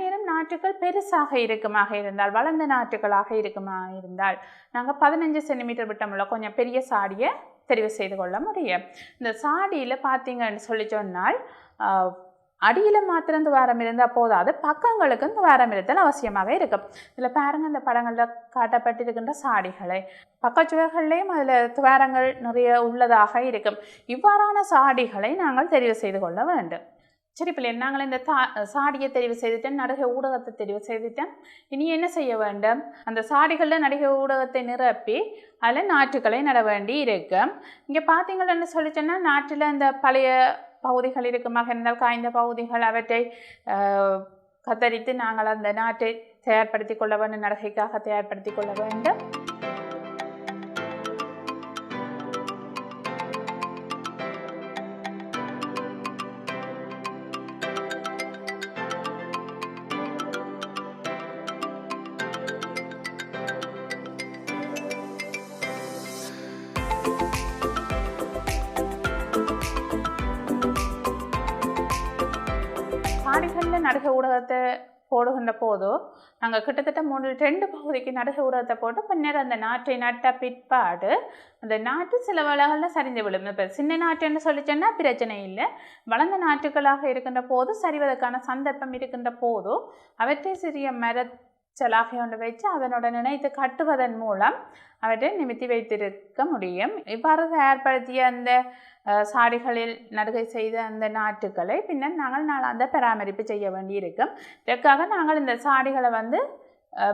நேரம் நாற்றுகள் பெருசாக இருக்குமாக இருந்தால் வளர்ந்த நாற்றுகளாக இருக்குமாக இருந்தால் நாங்கள் 15 சென்டிமீட்டர் விட்டமுள்ள கொஞ்சம் பெரிய சாடியை தெரிவு செய்து கொள்ள முடியும். இந்த சாடியில் பார்த்தீங்கன்னு சொல்லி சொன்னால் அடியில் மாத்திரம் துவாரம் இருந்தால் போதாது, பக்கங்களுக்கும் துவாரம் இருத்தல் அவசியமாக இருக்கும். இதில் பாருங்கள், இந்த படங்களில் காட்டப்பட்டிருக்கின்ற சாடிகளை பக்கச்சுவர்கள்லேயும் அதில் துவாரங்கள் நிறைய உள்ளதாக இருக்கும். இவ்வாறான சாடிகளை நாங்கள் தெரிவு செய்து கொள்ள வேண்டும். சரி பிள்ளை, நாங்கள் இந்த சாடியை தெரிவு செய்துட்டேன், நடிகை ஊடகத்தை தெரிவு செய்துட்டேன். இனி என்ன செய்ய வேண்டும்? அந்த சாடிகளில் நடிகை ஊடகத்தை நிரப்பி அதில் நாற்றுக்களை நட வேண்டி இருக்கும். இங்கே பார்த்தீங்கன்னு சொல்லி சொன்னால் நாட்டில் இந்த பழைய பகுதிகள் இருக்குமாக இருந்தால் காய்ந்த பகுதிகள் அவற்றை கத்தரித்து நாங்கள் அந்த நாட்டை தயார்படுத்தி கொள்ள வேண்டும், நடிகைக்காக தயார்படுத்தி கொள்ள வேண்டும். சாடிகளில் நடிகை ஊடகத்தை போடுகின்ற போதோ நாங்கள் கிட்டத்தட்ட 2 பகுதிக்கு நடிகை ஊடகத்தை போட்டு பின்னர் அந்த நாட்டை நட்ட பிற்பாடு அந்த நாட்டு சில வேளைகளில் சரிந்து விடும். இப்போ சின்ன நாட்டுன்னு சொல்லி சொன்னால் பிரச்சனை இல்லை. வளர்ந்த நாட்டுகளாக இருக்கின்ற போது சரிவதற்கான சந்தர்ப்பம் இருக்கின்ற போதோ அவற்றை சிறிய மரச்சலாக கொண்டு வச்சு அதனுடன் இணைத்து கட்டுவதன் மூலம் அவற்றை நிமித்தி வைத்திருக்க முடியும். இவ்வாறு தயார்படுத்திய அந்த சாடிகளில் நடுகை செய்த அந்த நாட்டுக்களை பின்னர் நாங்கள் நாளாந்த பராமரிப்பு செய்ய வேண்டியிருக்கும். இதற்காக நாங்கள் இந்த சாடிகளை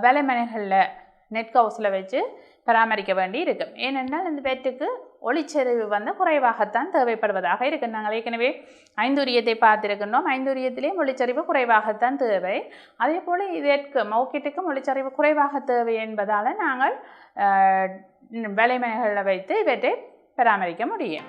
வேலைமனைகளில் நெட் ஹவுஸில் வச்சு பராமரிக்க வேண்டி இருக்கும். ஏனென்றால் இந்த வெட்டுக்கு ஒளிச்செறிவு குறைவாகத்தான் தேவைப்படுவதாக இருக்குது. நாங்கள் ஏற்கனவே 5 உரியத்தை பார்த்துருக்கின்றோம். 5 உரியத்திலேயும் ஒளிச்செறிவு குறைவாகத்தான் தேவை. அதே போல் இதற்கும் மௌக்கிட்டுக்கும் ஒளிச்செறிவு குறைவாக தேவை என்பதால் நாங்கள் வேலைமனைகளில் வைத்து இவற்றை பராமரிக்க முடியும்.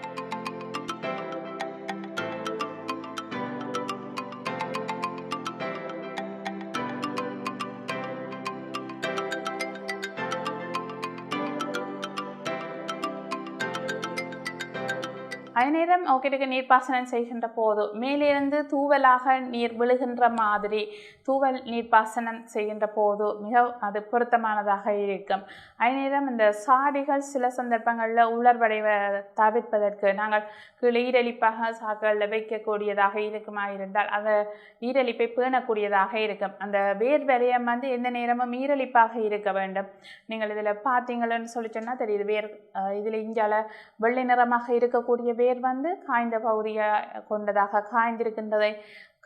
அதே நேரம் ஓகேட்டுக்கு நீர்ப்பாசனம் செய்கின்ற போது மேலிருந்து தூவலாக நீர் விழுகின்ற மாதிரி தூவல் நீர்ப்பாசனம் செய்கின்ற போது மிக அது பொருத்தமானதாக இருக்கும். அதே நேரம் இந்த சாடிகள் சில சந்தர்ப்பங்களில் உலர்வடைவை தவிர்ப்பதற்கு நாங்கள் கீழே ஈரலிப்பாக சாக்களில் வைக்கக்கூடியதாக இருக்குமா இருந்தால் அந்த ஈரலிப்பை பேணக்கூடியதாக இருக்கும். அந்த வேர் வலயம் எந்த நேரமும் ஈரலிப்பாக இருக்க வேண்டும். நீங்கள் இதில் பார்த்தீங்கன்னு சொல்லி சொன்னால் தெரியுது. வேர் இதில் இஞ்சால வெள்ளை நிறமாக இருக்கக்கூடிய வேர் காய்ந்த பகுதியாக கொண்டதாக காய்ந்திருக்கின்றதை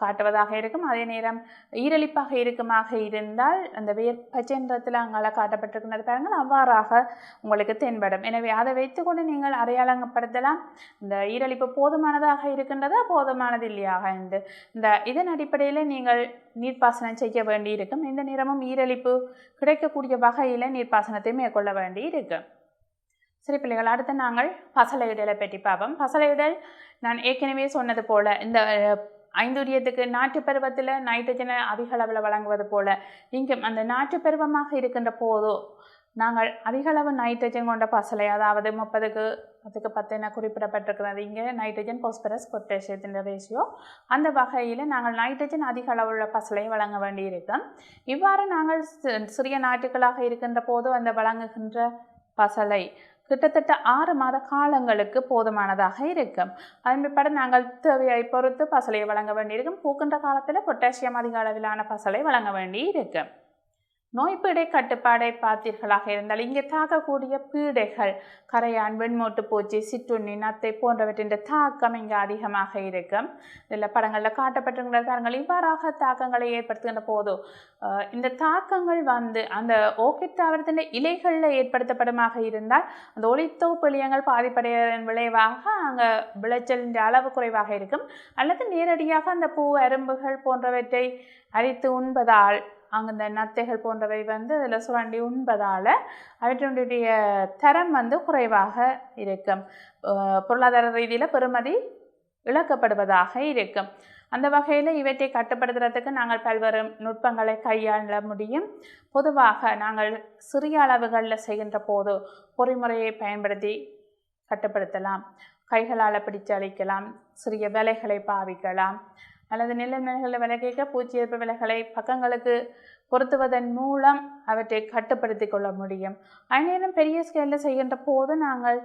காட்டுவதாக இருக்கும். அதே நேரம் ஈரலிப்பாக இருக்குமாக இருந்தால் அந்த வேர் பச்சை நிறத்தில் அங்கால காட்டப்பட்டிருக்கின்றது பாருங்கள், அவ்வாறாக உங்களுக்கு தென்படும். எனவே அதை வைத்துக்கொண்டு நீங்கள் அடையாளப்படுத்தலாம் இந்த ஈரலிப்பு போதுமானதாக இருக்கின்றதா போதுமானது இல்லையாக இதன் அடிப்படையில் நீங்கள் நீர்ப்பாசனம் செய்ய வேண்டி இருக்கும். எந்த நேரமும் ஈரலிப்பு கிடைக்கக்கூடிய வகையில் நீர்ப்பாசனத்தை மேற்கொள்ள வேண்டி இருக்கும். சரி பிள்ளைகள், அடுத்து நாங்கள் பசலையிடலை பற்றி பார்ப்போம். பசலையிடல் நான் ஏற்கனவே சொன்னது போல் இந்த 5 உரியத்துக்கு நாட்டு பருவத்தில் நைட்ரஜனை அதிக அளவில் வழங்குவது போல் இங்கும் அந்த நாட்டு பருவமாக இருக்கின்ற போதோ நாங்கள் அதிக அளவு நைட்ரஜன் கொண்ட பசலை, அதாவது 30க்கு 10 என குறிப்பிடப்பட்டிருக்கிறது. இங்கே நைட்ரஜன் பாஸ்பரஸ் பொட்டாசியத்தின் ரேஷியோ, அந்த வகையில் நாங்கள் நைட்ரஜன் அதிக அளவுள்ள பசலை வழங்க வேண்டியிருக்கும். இவ்வாறு நாங்கள் சிறிய நாட்டுகளாக இருக்கின்ற போது அந்த வழங்குகின்ற பசலை கிட்டத்தட்ட 6 மாத காலங்களுக்கு போதுமானதாக இருக்கும். அதன் பிற்பாடு நாங்கள் தேவையை பொறுத்து பசலையை வழங்க வேண்டியிருக்கும். பூக்கின்ற காலத்தில் பொட்டாசியம் அதிக அளவிலான பசலை வழங்க வேண்டி இருக்கும். நோய்பீடை கட்டுப்பாடை பார்த்தீர்களாக இருந்தால் இங்கே தாக்கக்கூடிய பீடைகள் கரையான், வெண்மூட்டு பூச்சி, சிற்றுண்ணி, நத்தை போன்றவற்றின் தாக்கம் இங்கே அதிகமாக இருக்கும். இதில் படங்களில் காட்டப்பட்டிருக்கிற தாக்கங்கள் இவ்வாறாக தாக்கங்களை ஏற்படுத்துகின்ற போது இந்த தாக்கங்கள் அந்த ஓர்க்கிட் தாவரத்தின் இலைகளில் ஏற்படுத்தப்படுமாக இருந்தால் அந்த ஒளித்தொகுப்பிலியங்கள் பாதிப்படைவதன் விளைவாக அங்கே விளைச்சலின் அளவு குறைவாக இருக்கும். அல்லது நேரடியாக அந்த பூ அரும்புகள் போன்றவற்றை அரித்து உண்பதால் அங்கே இந்த நத்தைகள் போன்றவை அதில் சுரண்டி உண்பதால் அவற்றினுடைய தரம் குறைவாக இருக்கும். பொருளாதார ரீதியில் பெறுமதி இழக்கப்படுவதாக இருக்கும். அந்த வகையில் இவற்றை கட்டுப்படுத்துறதுக்கு நாங்கள் பல்வேறு நுட்பங்களை கையாள முடியும். பொதுவாக நாங்கள் சிறிய அளவுகளில் செய்கின்ற போது பொறிமுறையை பயன்படுத்தி கட்டுப்படுத்தலாம். கைகளால் பிடிச்சு அழிக்கலாம், சிறிய விலைகளை பாவிக்கலாம், அல்லது நில மேல்களில் விலை கேட்க பூச்சி எதிர்ப்பு விலைகளை பக்கங்களுக்கு பொருத்துவதன் மூலம் அவற்றை கட்டுப்படுத்தி கொள்ள முடியும். அந்நேரம் பெரிய ஸ்கேலில் செய்கின்ற போது நாங்கள்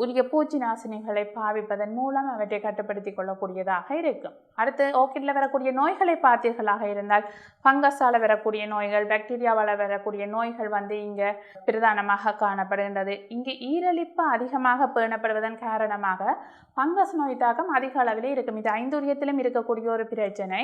உரிய பூச்சி நாசினிகளை பாவிப்பதன் மூலம் அவற்றை கட்டுப்படுத்தி கொள்ளக்கூடியதாக இருக்கும். அடுத்து ஓர்க்கிடில் வரக்கூடிய நோய்களை பார்த்தீர்களாக இருந்தால் ஃபங்கஸால் வரக்கூடிய நோய்கள், பாக்டீரியாவால் வரக்கூடிய நோய்கள் இங்கே பிரதானமாக காணப்படுகின்றது. இங்கு ஈரலிப்பு அதிகமாக பேணப்படுவதன் காரணமாக ஃபங்கஸ் நோய் தாக்கம் அதிக அளவில் இருக்கும். இது ஐந்துரியத்திலும் இருக்கக்கூடிய ஒரு பிரச்சனை.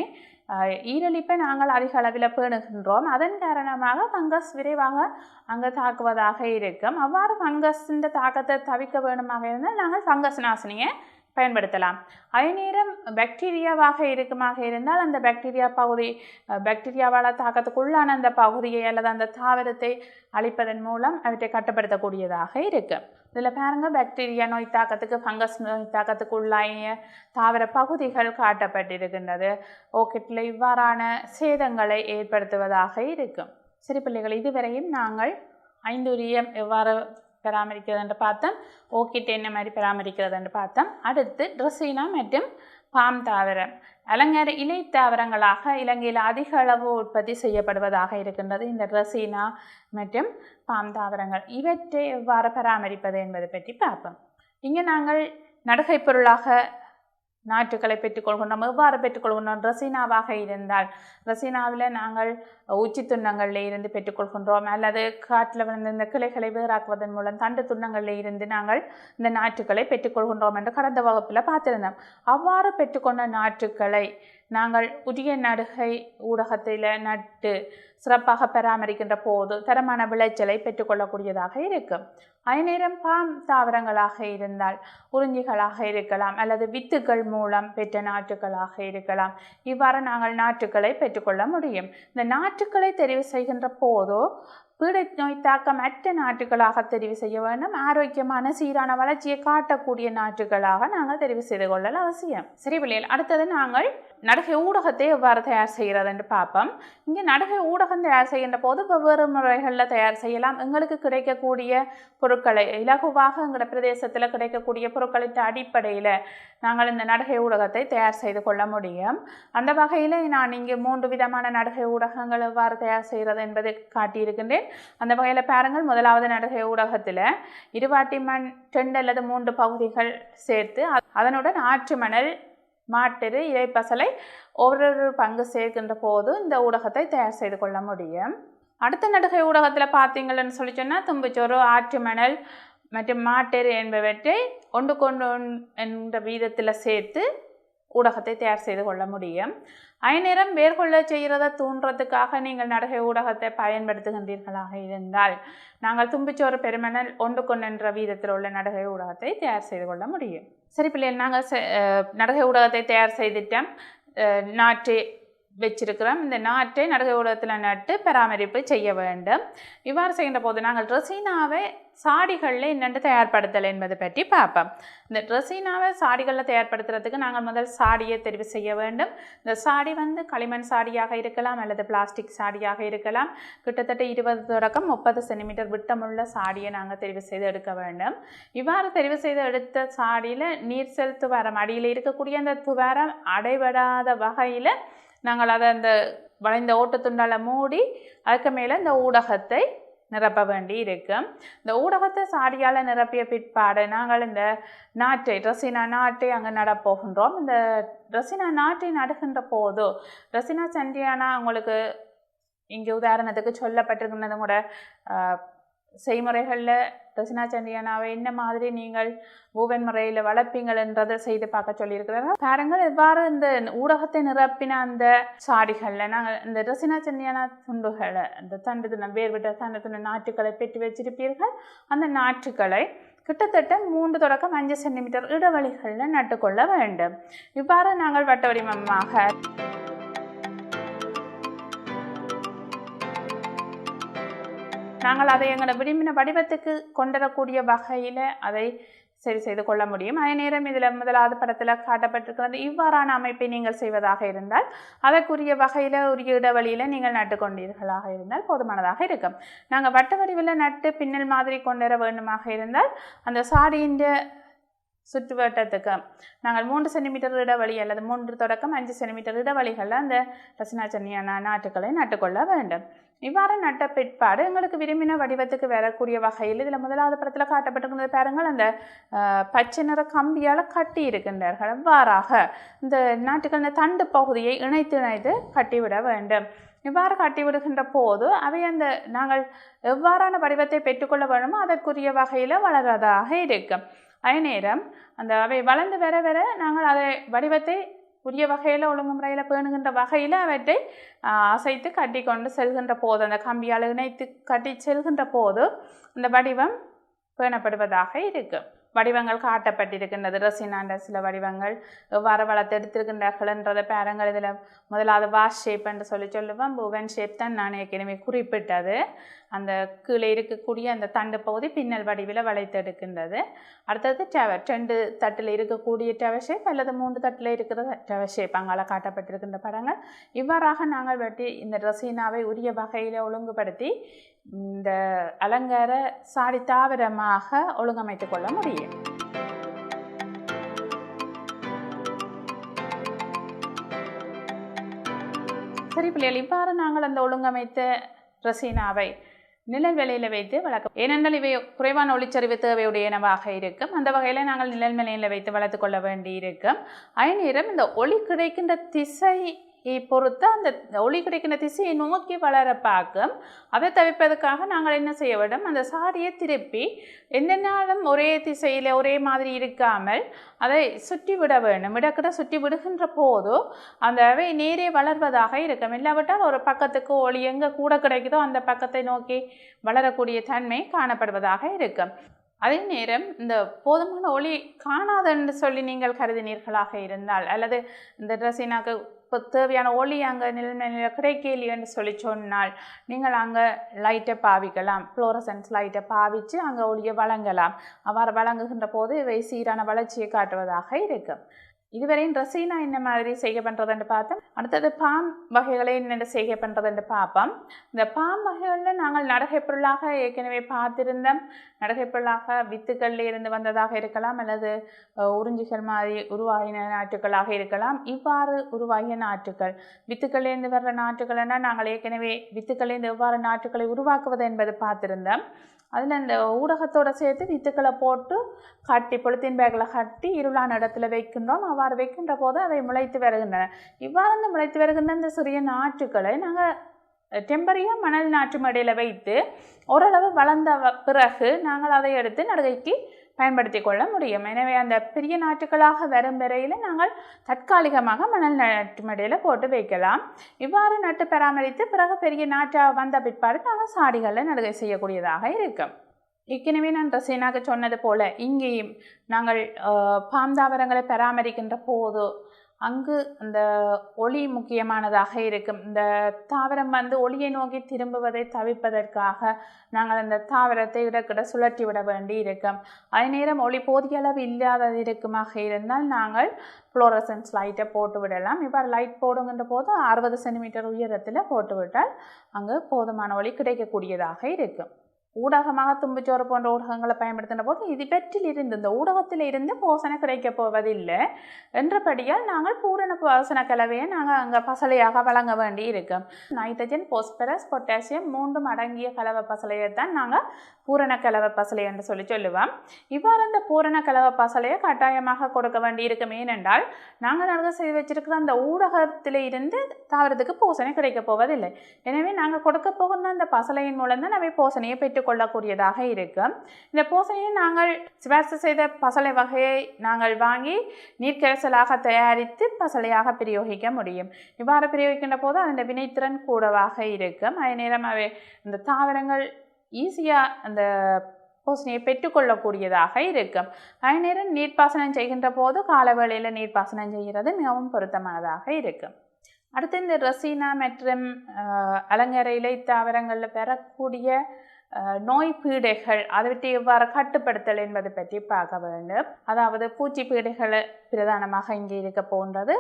ஈரலிப்பை நாங்கள் அதிக அளவில் பேணுகின்றோம். அதன் காரணமாக ஃபங்கஸ் விரைவாக அங்கே தாக்குவதாக இருக்கும். அவ்வாறு ஃபங்கஸின் தாக்கத்தை தவிர்க்க வேண்டுமாக இருந்தால் நாங்கள் ஃபங்கஸ் நாசினியை பயன்படுத்தலாம். அதே நேரம் பாக்டீரியாவாக இருக்குமாக இருந்தால் அந்த பாக்டீரியாவால் தாக்கத்துக்குள்ளான அந்த பகுதியை அல்லது அந்த தாவரத்தை அழிப்பதன் மூலம் அவற்றை கட்டுப்படுத்தக்கூடியதாக இருக்கும். இதில் பாருங்க, பாக்டீரியா நோய் தாக்கத்துக்கு ஃபங்கஸ் நோய் தாக்கத்துக்கு உள்ளாய தாவர பகுதிகள் காட்டப்பட்டிருக்கின்றது. ஓர்க்கிடில் இவ்வாறான சேதங்களை ஏற்படுத்துவதாக இருக்கும். சரி பிள்ளைகள், இதுவரையும் நாங்கள் ஐந்துரியம் எவ்வாறு பராமரிக்கிறது என்று பார்த்தோம். ஓர்க்கிட் என்ன மாதிரி பராமரிக்கிறது என்று பார்த்தோம். அடுத்து ட்ரெஸ்ஸினா மற்றும் பாம் தாவரம் அலங்கார இலை தாவரங்களாக இலங்கையில் அதிக அளவு உற்பத்தி செய்யப்படுவதாக இருக்கின்றது. இந்த ட்ரெஸ்ஸினா மற்றும் பாம் தாவரங்கள் இவற்றை எவ்வாறு பராமரிப்பது என்பதை பற்றி பார்ப்போம். இங்கே நாங்கள் நடுகை பொருளாக நாற்றுக்களை பெற்றுக்கொள்கின்றோம். எவ்வாறு பெற்றுக்கொள்கின்றோம்? ரெசினாவாக இருந்தால் ரெசினாவில் நாங்கள் உச்சி துண்ணங்களில் இருந்து பெற்றுக்கொள்கின்றோம், அல்லது காட்டில் வந்து இந்த கிளைகளை வேறாக்குவதன் மூலம் தண்டு துண்ணங்களில் இருந்து நாங்கள் இந்த நாற்றுக்களை பெற்றுக்கொள்கின்றோம் என்று கடந்த வகுப்பில் பார்த்திருந்தோம். அவ்வாறு பெற்றுக்கொண்ட நாற்றுக்களை நாங்கள் உரிய நடுகை ஊடகத்தில் நட்டு சிறப்பாக பராமரிக்கின்ற போது தரமான விளைச்சலை பெற்றுக்கொள்ளக்கூடியதாக இருக்கும். அதேநேரம் பாம் தாவரங்களாக இருந்தால் உறிஞ்சிகளாக இருக்கலாம், அல்லது வித்துக்கள் மூலம் பெற்ற நாற்றுக்களாக இருக்கலாம். இவ்வாறு நாங்கள் நாற்றுக்களை பெற்றுக்கொள்ள முடியும். இந்த நாற்றுக்களை தெரிவு செய்கின்ற போதோ பீடை நோய் தாக்கமற்ற நாற்றுகளாக தெரிவு செய்ய வேண்டும். ஆரோக்கியமான சீரான வளர்ச்சியை காட்டக்கூடிய நாற்றுகளாக நாங்கள் தெரிவு செய்து கொள்ளல் அவசியம். சரி பிள்ளைகள், அடுத்தது நாங்கள் நடுகை ஊடகத்தை எவ்வாறு தயார் செய்கிறது என்று பார்ப்போம். இங்கே நடுகை ஊடகம் தயார் செய்கின்ற போது வெவ்வேறு முறைகளில் தயார் செய்யலாம். எங்களுக்கு கிடைக்கக்கூடிய பொருட்களை இலகுவாக எங்களோட பிரதேசத்தில் கிடைக்கக்கூடிய பொருட்களின் அடிப்படையில் நாங்கள் இந்த நடுகை ஊடகத்தை தயார் செய்து கொள்ள முடியும். அந்த வகையில் நான் இங்கே 3 விதமான நடுகை ஊடகங்கள் எவ்வாறு தயார் செய்கிறது என்பதை காட்டியிருக்கின்றேன். அந்த வகையில் பாருங்கள், முதலாவது நடுகை ஊடகத்தில் 20 மண் 2 அல்லது 3 பகுதிகள் சேர்த்து அதனுடன் ஆற்று மணல், மாட்டெரு, இலைப்பசலை ஒவ்வொரு பங்கு சேர்க்கின்ற போது இந்த ஊடகத்தை தயார் செய்து கொள்ள முடியும். அடுத்த நடுகை ஊடகத்தில் பார்த்தீங்கன்னு சொல்லி சொன்னால் தும்புச்சோறு, ஆற்று மணல் மற்றும் மாட்டெரு என்பவற்றை ஒன்றுக்கொண்டு என்ற வீதத்தில் சேர்த்து ஊடகத்தை தயார் செய்து கொள்ள முடியும். அந்நேரம் வேர்கொள்ள செய்கிறதை தூண்டுறதுக்காக நீங்கள் நடுகை ஊடகத்தை பயன்படுத்துகின்றீர்களாக இருந்தால் நாங்கள் தும்புச்சோறு, பெருமணல், ஒன்றுக்கொண்டு என்ற வீதத்தில் உள்ள நடுகை ஊடகத்தை தயார் செய்து கொள்ள முடியும். சரி பிள்ளைகள், நாங்கள் நடுகை ஊடகத்தை தயார் செய்துட்டோம், நாற்றை வச்சிருக்கிறோம். இந்த நாற்றை நடுகை ஊடகத்தில் நட்டு பராமரிப்பு செய்ய வேண்டும். இவ்வாறு செய்கின்ற போது நாங்கள் ரெசினாவை சாடிகளில் என்னென்று தயார்படுத்தல் என்பதை பற்றி பார்ப்போம். இந்த ரெசினாவை சாடிகளில் தயார்படுத்துறதுக்கு நாங்கள் முதல் சாடியை தெரிவு செய்ய வேண்டும். இந்த சாடி களிமண் சாடியாக இருக்கலாம், அல்லது பிளாஸ்டிக் சாடியாக இருக்கலாம். கிட்டத்தட்ட 20 தொடக்கம் 30 சென்டிமீட்டர் விட்டமுள்ள சாடியை நாங்கள் தெரிவு செய்து எடுக்க வேண்டும். இவ்வாறு தெரிவு செய்து எடுத்த சாடியில் நீர் செல் துவாரம், அடியில் இருக்கக்கூடிய அந்த துவாரம் அடைபடாத வகையில் நாங்கள் அதை அந்த வளைந்த ஓட்டத்துண்டால் மூடி அதுக்கு மேலே இந்த ஊடகத்தை நிரப்ப வேண்டி இருக்கும். இந்த ஊடகத்தை சாடியால் நிரப்பிய பிற்பாடு நாங்கள் இந்த நாற்றை, ரெசினா நாற்றை அங்கே நடப்போகின்றோம். இந்த ரெசினா நாற்றை நடுகின்ற போது ரெசினா சண்டியானா உங்களுக்கு இங்கே உதாரணத்துக்கு சொல்லப்பட்டிருக்கின்றதும் கூட செய்முறைகளில் ரெசினா சண்டியானாவை என்ன மாதிரி நீங்கள் ஓவன் முறையில் வளர்ப்பீங்கள் என்றதை செய்து பார்க்க சொல்லியிருக்கிறார்கள். பாருங்கள், எவ்வாறு இந்த ஊடகத்தை நிரப்பின அந்த சாடிகளில் நாங்கள் இந்த ரெசினா சண்டியானா துண்டுகளை, அந்த தண்டு துணை, வேர்விட்ட தண்டு துணை நாற்றுக்களை பெற்று வச்சிருப்பீர்கள். அந்த நாற்றுக்களை கிட்டத்தட்ட 3 தொடக்கம் 5 சென்டிமீட்டர் இடைவெளிகளில் நட்டுக்கொள்ள வேண்டும். இவ்வாறு நாங்கள் வட்ட வடிவமாக நாங்கள் அதை எங்களோட விரும்பின வடிவத்துக்கு கொண்டுவரக்கூடிய வகையில் அதை சரி செய்து கொள்ள முடியும். அதே நேரம் இதில் முதலாவது படத்தில் காட்டப்பட்டிருக்கிறது. இவ்வாறான அமைப்பை நீங்கள் செய்வதாக இருந்தால் அதற்குரிய வகையில் உரிய இடைவெளியில் நீங்கள் நட்டு கொண்டீர்களாக இருந்தால் போதுமானதாக இருக்கும். நாங்கள் வட்ட வடிவில் நட்டு பின்னல் மாதிரி கொண்டு வர வேண்டுமாக இருந்தால் அந்த சாடியின் சுற்றுவட்டத்துக்கு நாங்கள் 3 சென்டிமீட்டர் இடைவெளி அல்லது 3 தொடக்கம் 5 சென்டிமீட்டர் இடைவெளிகளில் அந்த ரசினா சன்னியான நாற்றுக்களை நட்டுக்கொள்ள வேண்டும். இவ்வாறு நட்ட பிற்பாடு எங்களுக்கு விரும்பின வடிவத்துக்கு வரக்கூடிய வகையில் இதில் முதலாவது படத்தில் காட்டப்பட்டிருக்கிறது பாருங்கள், அந்த பச்சை நிற கம்பியால் கட்டி இருக்கின்றார்கள். அவ்வாறாக இந்த நாற்றுக்களின் தண்டு பகுதியை இணைத்து கட்டிவிட வேண்டும். இவ்வாறு கட்டிவிடுகின்ற போது அவை அந்த நாங்கள் எவ்வாறான வடிவத்தை பெற்றுக்கொள்ள வேண்டுமோ அதற்குரிய வகையில் வளர்வதாக இருக்கும். அதே நேரம் அந்த அவை வளர்ந்து வர வர நாங்கள் அதை வடிவத்தை உரிய வகையில் ஒழுங்குமுறையில் பேணுகின்ற வகையில் அவற்றை அசைத்து கட்டி கொண்டு செல்கின்ற போது அந்த கம்பியால் இணைத்து கட்டி செல்கின்ற போது அந்த வடிவம் பேணப்படுவதாக இருக்கும். வடிவங்கள் காட்டப்பட்டிருக்கின்றது. ரெசினாண்ட சில வடிவங்கள் எவ்வாறு வளர்த்தெடுத்திருக்கின்றார்கள் என்றதை பாருங்கள். இதில் முதலாவது வாஷ் ஷேப் என்று சொல்லுவோம். புவன் ஷேப் தான் நான் ஏற்கனவே குறிப்பிட்டது. அந்த கீழே இருக்கக்கூடிய அந்த தண்டு பகுதி பின்னல் வடிவில் வளைத்தெடுக்கின்றது. அடுத்தது டவர், 2 தட்டில் இருக்கக்கூடிய டவர் ஷேப் அல்லது 3 தட்டில் இருக்கிற டவர் ஷேப் அங்கால காட்டப்பட்டிருக்கின்ற படங்கள். இவ்வாறாக நாங்கள் வெட்டி இந்த ரெசினாவை உரிய வகையில் ஒழுங்குபடுத்தி இந்த அலங்கார சாடி தாவரமாக ஒழுங்கமைத்துக் கொள்ள முடியும். சரி பிள்ளைகள், இவ்வாறு நாங்கள் அந்த ஒழுங்கமைத்த ரெசினாவை நிழல் வெளியில் வைத்து வளர்க்க, ஏனென்றால் இவை குறைவான ஒளிச்சரிவு தேவையுடையனவாக இருக்கும். அந்த வகையில் நாங்கள் நிழல் நிலையில் வைத்து வளர்த்து கொள்ள வேண்டி இருக்கும். அதே நேரம் இந்த ஒளி கிடைக்கின்ற திசை பொறுத்து அந்த ஒளி கிடைக்கின்ற திசையை நோக்கி வளர பார்க்கும். அதை தவிர்ப்பதற்காக நாங்கள் என்ன செய்ய வேண்டும், அந்த சாடியை திருப்பி எந்த நாளும் ஒரே திசையில் ஒரே மாதிரி இருக்காமல் அதை சுற்றி விட வேண்டும். இடக்கிட சுற்றி விடுகின்ற போது அந்த அவை நேரே வளர்வதாக இருக்கும். இல்லாவிட்டால் ஒரு பக்கத்துக்கு ஒளி எங்கே கூட கிடைக்குதோ அந்த பக்கத்தை நோக்கி வளரக்கூடிய தன்மை காணப்படுவதாக இருக்கும். அதே நேரம் இந்த போதுமான ஒளி காணாதென்று சொல்லி நீங்கள் கருதினீர்களாக இருந்தால், அல்லது இந்த ரெசினாக்கு தேவையான ஒளி அங்கே நிலைமையில் கிடைக்கலையென்று சொல்லி சொன்னால் நீங்கள் அங்கே லைட்டை பாவிக்கலாம். ஃப்ளோரசன்ஸ் லைட்டை பாவித்து அங்கே ஒளியை வழங்கலாம். அவ்வாறு வழங்குகின்ற போது இவை சீரான வளர்ச்சியை காட்டுவதாக இருக்கும். இதுவரையும் ரெசினா என்ன மாதிரி செய்ய பண்ணுறதுன்னு பார்த்தோம். அடுத்தது பாம் வகைகளை என்ன செய்ய பண்ணுறதுன்னு பார்ப்போம். இந்த பாம் வகைகளில் நாங்கள் நடகை பொருளாக ஏற்கனவே பார்த்திருந்தோம். நடகை பொருளாக வித்துக்களில் இருந்து வந்ததாக இருக்கலாம், அல்லது உறிஞ்சிகள் மாதிரி உருவாகின நாற்றுக்களாக இருக்கலாம். இவ்வாறு உருவாகிய நாற்றுக்கள், வித்துக்களிலிருந்து வர்ற நாற்றுக்கள்னா நாங்கள் ஏற்கனவே வித்துக்களிலிருந்து எவ்வாறு நாற்றுக்களை உருவாக்குவது என்பது பார்த்திருந்தோம். அதில் இந்த ஊடகத்தோடு சேர்த்து வித்துக்களை போட்டு கட்டி பொலித்தீன் பேக்கில் கட்டி இருளான இடத்துல வைக்கின்றோம். அவ்வாறு வைக்கின்ற போது அவை முளைத்து வருகின்றன. இவ்வாறு இந்த முளைத்து வருகின்ற இந்த சிறிய நாற்றுக்களை நாங்கள் டெம்பரரியாக மணல் நாற்று மடியில் வைத்து ஓரளவு வளர்ந்த பிறகு நாங்கள் அதை எடுத்து நடுகைக்கு பயன்படுத்தி கொள்ள முடியும். எனவே அந்த பெரிய நாற்றுக்களாக வரும் வரையில் நாங்கள் தற்காலிகமாக மணல் நாற்று மடியில் போட்டு வைக்கலாம். இவ்வாறு நட்டு பராமரித்து பிறகு பெரிய நாற்றாக வந்த பிற்பாடு நாங்கள் சாடிகளில் நடுகை செய்யக்கூடியதாக இருக்கும். ஏற்கனவே நான் ரெசினாக்கு சொன்னது போல் இங்கேயும் நாங்கள் பாம் தாவரங்களை பராமரிக்கின்ற போது அங்கு அந்த ஒளி முக்கியமானதாக இருக்கும். இந்த தாவரம் ஒளியை நோக்கி திரும்புவதை தவிர்ப்பதற்காக நாங்கள் அந்த தாவரத்தை இடக்கிட சுழற்றி விட வேண்டி இருக்கும். அதே நேரம் ஒளி போதிய அளவு இல்லாதது இருக்குமாக இருந்தால் நாங்கள் ஃப்ளோரசன்ஸ் லைட்டை போட்டு விடலாம். இவ்வாறு லைட் போடுகின்ற போது 60 சென்டிமீட்டர் உயரத்தில் போட்டுவிட்டால் அங்கு போதுமான ஒளி கிடைக்கக்கூடியதாக இருக்கும். ஊடகமாக தும்புச்சோறு போன்ற ஊடகங்களை பயன்படுத்தின போது இதுவற்றில் இருந்து இந்த ஊடகத்தில் இருந்து போசனை கிடைக்கப் போவதில்லை என்றபடியால் நாங்கள் பூரண போசன கலவையை நாங்கள் அங்கே பசலையாக வழங்க வேண்டி இருக்கும். நைட்ரஜன், பாஸ்பரஸ், பொட்டாசியம் 3 அடங்கிய கலவை பசலையை தான் நாங்கள் பூரண கலவை பசலை என்று சொல்லுவோம். இவ்வாறு அந்த பூரண கலவை பசலையை கட்டாயமாக கொடுக்க வேண்டி இருக்கும். ஏனென்றால் நாங்கள் நடுக செய்து வச்சிருக்கிற அந்த ஊடகத்தில் இருந்து தாவரத்துக்கு போசனை கிடைக்கப் போவதில்லை. எனவே நாங்கள் கொடுக்க போகிற அந்த பசலையின் மூலம் தான் அவை போசனையை கொள்ளக்கூடியதாக இருக்கும். இந்த பூசணையை நாங்கள் சிபாரிசு செய்த பசலை வகையை நாங்கள் வாங்கி நீர்க்கரைசலாக தயாரித்து பசலையாக பிரயோகிக்க முடியும். இவ்வாறு பிரயோகிக்கின்ற போது அதன் வினைத்திறன் கூடவாக இருக்கும். அதே நேரம் அவை இந்த தாவரங்கள் ஈஸியாக அந்த பூசணையை பெற்றுக்கொள்ளக்கூடியதாக இருக்கும். அதே நேரம் நீர்ப்பாசனம் செய்கின்ற போது காலவேளையில் நீர்ப்பாசனம் செய்கிறது மிகவும் பொருத்தமானதாக இருக்கும். அடுத்து இந்த ரெசினா மற்றும் அலங்கார இலை தாவரங்களில் பெறக்கூடிய நோய் பீடைகள் அவற்றை எவ்வாறு கட்டுப்படுத்தல் என்பது பற்றி பார்க்க வேண்டும். அதாவது பூச்சி பீடைகள் பிரதானமாக இங்கே இருக்க போன்றது.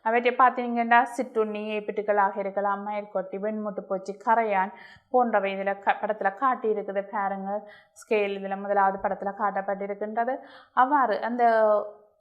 அவற்றை பார்த்தீங்கன்னா சிற்றுண்ணி, ஏப்பிட்டுகளாக இருக்கலாம், மயிர்கொட்டி, வெண்முட்டு பூச்சி, கரையான் போன்றவை இதில் படத்தில் காட்டி இருக்குது பாருங்கள். ஸ்கேல் இதில் முதலாவது படத்தில் காட்டப்பட்டிருக்கின்றது. அவ்வாறு அந்த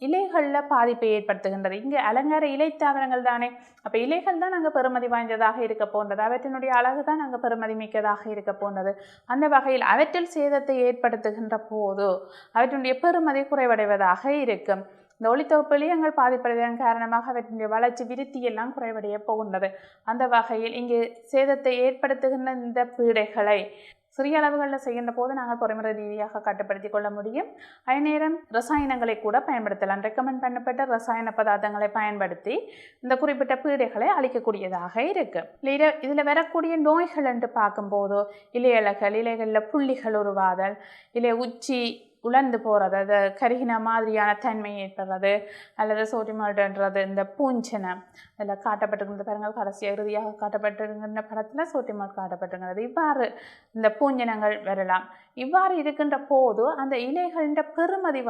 இலைகளில் பாதிப்பை ஏற்படுத்துகின்றது. இங்கே அலங்கார இலை தாவரங்கள் தானே, அப்போ இலைகள் தான் அங்கே பெறுமதி வாய்ந்ததாக இருக்க போன்றது. அவற்றினுடைய அழகு தான் அங்கே பெறுமதி மிக்கதாக இருக்க போன்றது. அந்த வகையில் அவற்றில் சேதத்தை ஏற்படுத்துகின்ற போது அவற்றினுடைய பெறுமதி குறைவடைவதாக இருக்கும். இந்த ஒளித்தொகுப்பு இலையங்கள் பாதிப்படைவதன் காரணமாக அவற்றினுடைய வளர்ச்சி விருத்தி எல்லாம் குறைவடைய போகின்றது. அந்த வகையில் இங்கு சேதத்தை ஏற்படுத்துகின்ற இந்த பீடைகளை சிறிய அளவுகளில் செய்கின்ற போது நாங்கள் பொறிமுறை ரீதியாக கட்டுப்படுத்தி கொள்ள முடியும். அதே நேரம் ரசாயனங்களை கூட பயன்படுத்தலாம். ரெக்கமெண்ட் பண்ணப்பட்ட ரசாயன பதார்த்தங்களை பயன்படுத்தி இந்த குறிப்பிட்ட பீடைகளை அழிக்கக்கூடியதாக இருக்குது. இதில் வரக்கூடிய நோய்கள் என்று பார்க்கும்போது இலைகளில் புள்ளிகள் உருவாதல், இலை உச்சி உலர்ந்து போகிறது, அது கருகின மாதிரியான தன்மை ஏற்படுறது, அல்லது சோட்டிமால்டுன்றது இந்த பூஞ்சனை அதில் காட்டப்பட்டிருக்கின்ற பாருங்கள். கடைசியாக இறுதியாக காட்டப்பட்டிருக்கின்ற படத்தில் சோட்டிமால் காட்டப்பட்டிருக்கிறது. இவ்வாறு இந்த பூஞ்சனங்கள் வரலாம். இவ்வாறு இருக்கின்ற போது அந்த இலைகளின் பெறுமதி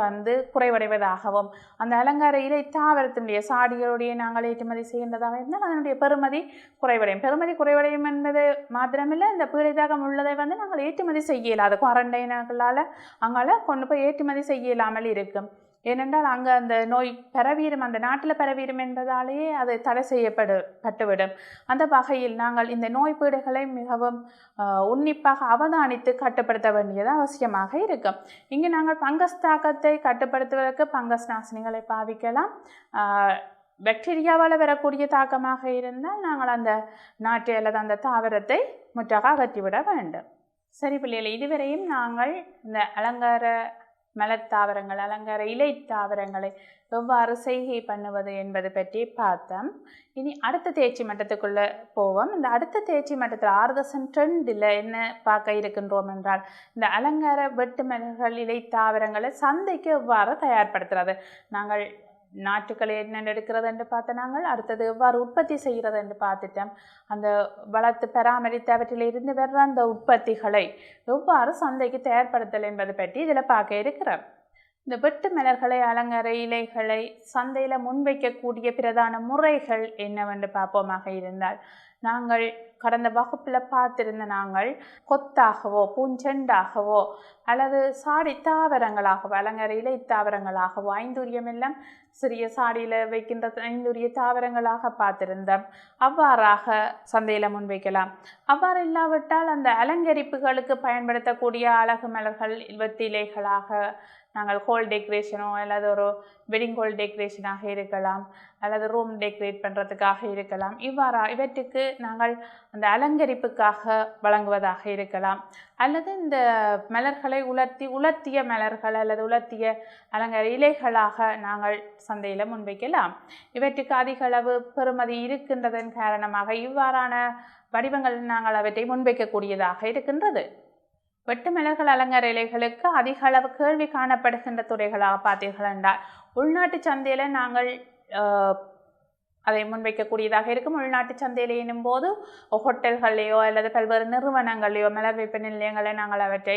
குறைவடைவதாகவும், அந்த அலங்கார இலை தாவரத்தினுடைய சாடிகளுடைய நாங்கள் ஏற்றுமதி செய்கின்றதாக இருந்தால் அதனுடைய பெறுமதி குறைவடையும். பெறுமதி குறைவடையும் என்பது மாத்திரமில்லை, இந்த பீடைதாகம் உள்ளதை நாங்கள் ஏற்றுமதி செய்ய இயலாது. குவாரண்டைனாக்களால் அங்கால கொண்டு போய் ஏற்றுமதி செய்ய இயலாமல் இருக்கும். ஏனென்றால் அங்கே அந்த நோய் பரவீரும், அந்த நாட்டில் பரவீரும் என்பதாலேயே அது தடை செய்யப்பட்டுவிடும். அந்த வகையில் நாங்கள் இந்த நோய் பீடைகளை மிகவும் உன்னிப்பாக அவதானித்து கட்டுப்படுத்த வேண்டியது அவசியமாக இருக்கும். இங்கே நாங்கள் பங்கஸ் தாக்கத்தை கட்டுப்படுத்துவதற்கு பங்கஸ் நாசினிகளை பாவிக்கலாம். பாக்டீரியாவால் வரக்கூடிய தாக்கமாக இருந்தால் நாங்கள் அந்த நாட்டை அல்லது அந்த தாவரத்தை முற்றாக அகற்றிவிட வேண்டும். சரி பிள்ளைகளை, இதுவரையும் நாங்கள் இந்த அலங்கார மலர் தாவரங்கள், அலங்கார இலை தாவரங்களை எவ்வாறு செய்கை பண்ணுவது என்பது பற்றி பார்த்தோம். இனி அடுத்த தேர்ச்சி மட்டத்துக்குள்ளே போவோம். இந்த அடுத்த தேர்ச்சி மட்டத்தில் ஆர்கசன் ட்ரெண்டில் என்ன பார்க்க இருக்கின்றோம் என்றால், இந்த அலங்கார வெட்டு மலர்கள் இலை தாவரங்களை சந்தைக்கு எவ்வாறு தயார்படுத்துறது, நாங்கள் நாட்டுக்களை என்ன எடுக்கிறது என்று பார்த்த நாங்கள் அடுத்தது எவ்வாறு உற்பத்தி செய்கிறது என்று பார்த்துட்டோம். அந்த வளர்த்து பராமரித்து அவற்றிலிருந்து வர்ற அந்த உற்பத்திகளை எவ்வாறு சந்தைக்கு தயார்படுத்தல் என்பது பற்றி இதில் பார்க்க இருக்கிறோம். இந்த வெட்டு மலர்களை, அலங்கார இலைகளை சந்தையில் முன்வைக்கக்கூடிய பிரதான முறைகள் என்னவென்று பார்ப்போமாக இருந்தால், நாங்கள் கடந்த வகுப்பில் பார்த்திருந்த நாங்கள் கொத்தாகவோ பூஞ்செண்டாகவோ அல்லது சாடி தாவரங்களாகவோ அலங்கார இலை தாவரங்களாகவோ ஐந்துரியம் எல்லாம் சிறிய சாடியில் வைக்கின்ற ஐந்துரிய தாவரங்களாக பார்த்திருந்தோம். அவ்வாறாக சந்தையில் முன்வைக்கலாம். அவ்வாறு இல்லாவிட்டால் அந்த அலங்கரிப்புகளுக்கு பயன்படுத்தக்கூடிய அழகு மலர்கள் வெத்திலைகளாக நாங்கள் ஹோல் டெக்கரேஷனோ அல்லது ஒரு வெட்டிங் ஹோல் டெக்கரேஷனாக இருக்கலாம், அல்லது ரூம் டெக்கரேட் பண்ணுறதுக்காக இருக்கலாம். இவற்றுக்கு நாங்கள் அந்த அலங்கரிப்புக்காக வழங்குவதாக இருக்கலாம். அல்லது இந்த மலர்களை உலர்த்திய மலர்கள் அல்லது உலர்த்திய அலங்கார இலைகளாக நாங்கள் சந்தையில் முன்வைக்கலாம். இவற்றுக்கு அதிக அளவு பெறுமதி இருக்கின்றதன் காரணமாக இவ்வாறான வடிவங்கள் நாங்கள் அவற்றை முன்வைக்கக்கூடியதாக இருக்கின்றது. வெட்டு மலர்கள் அலங்கார இலைகளுக்கு அதிக அளவு கேள்வி காணப்படுகின்ற துறைகளாக பார்த்தீர்கள் என்றால், உள்நாட்டு சந்தையில் நாங்கள் அதை முன்வைக்கக்கூடியதாக இருக்கும். உள்நாட்டு சந்தையில் எனும் போது ஹோட்டல்கள்லையோ அல்லது பல்வேறு நிறுவனங்களையோ மலர் விற்பனை நிலையங்களை நாங்கள் அவற்றை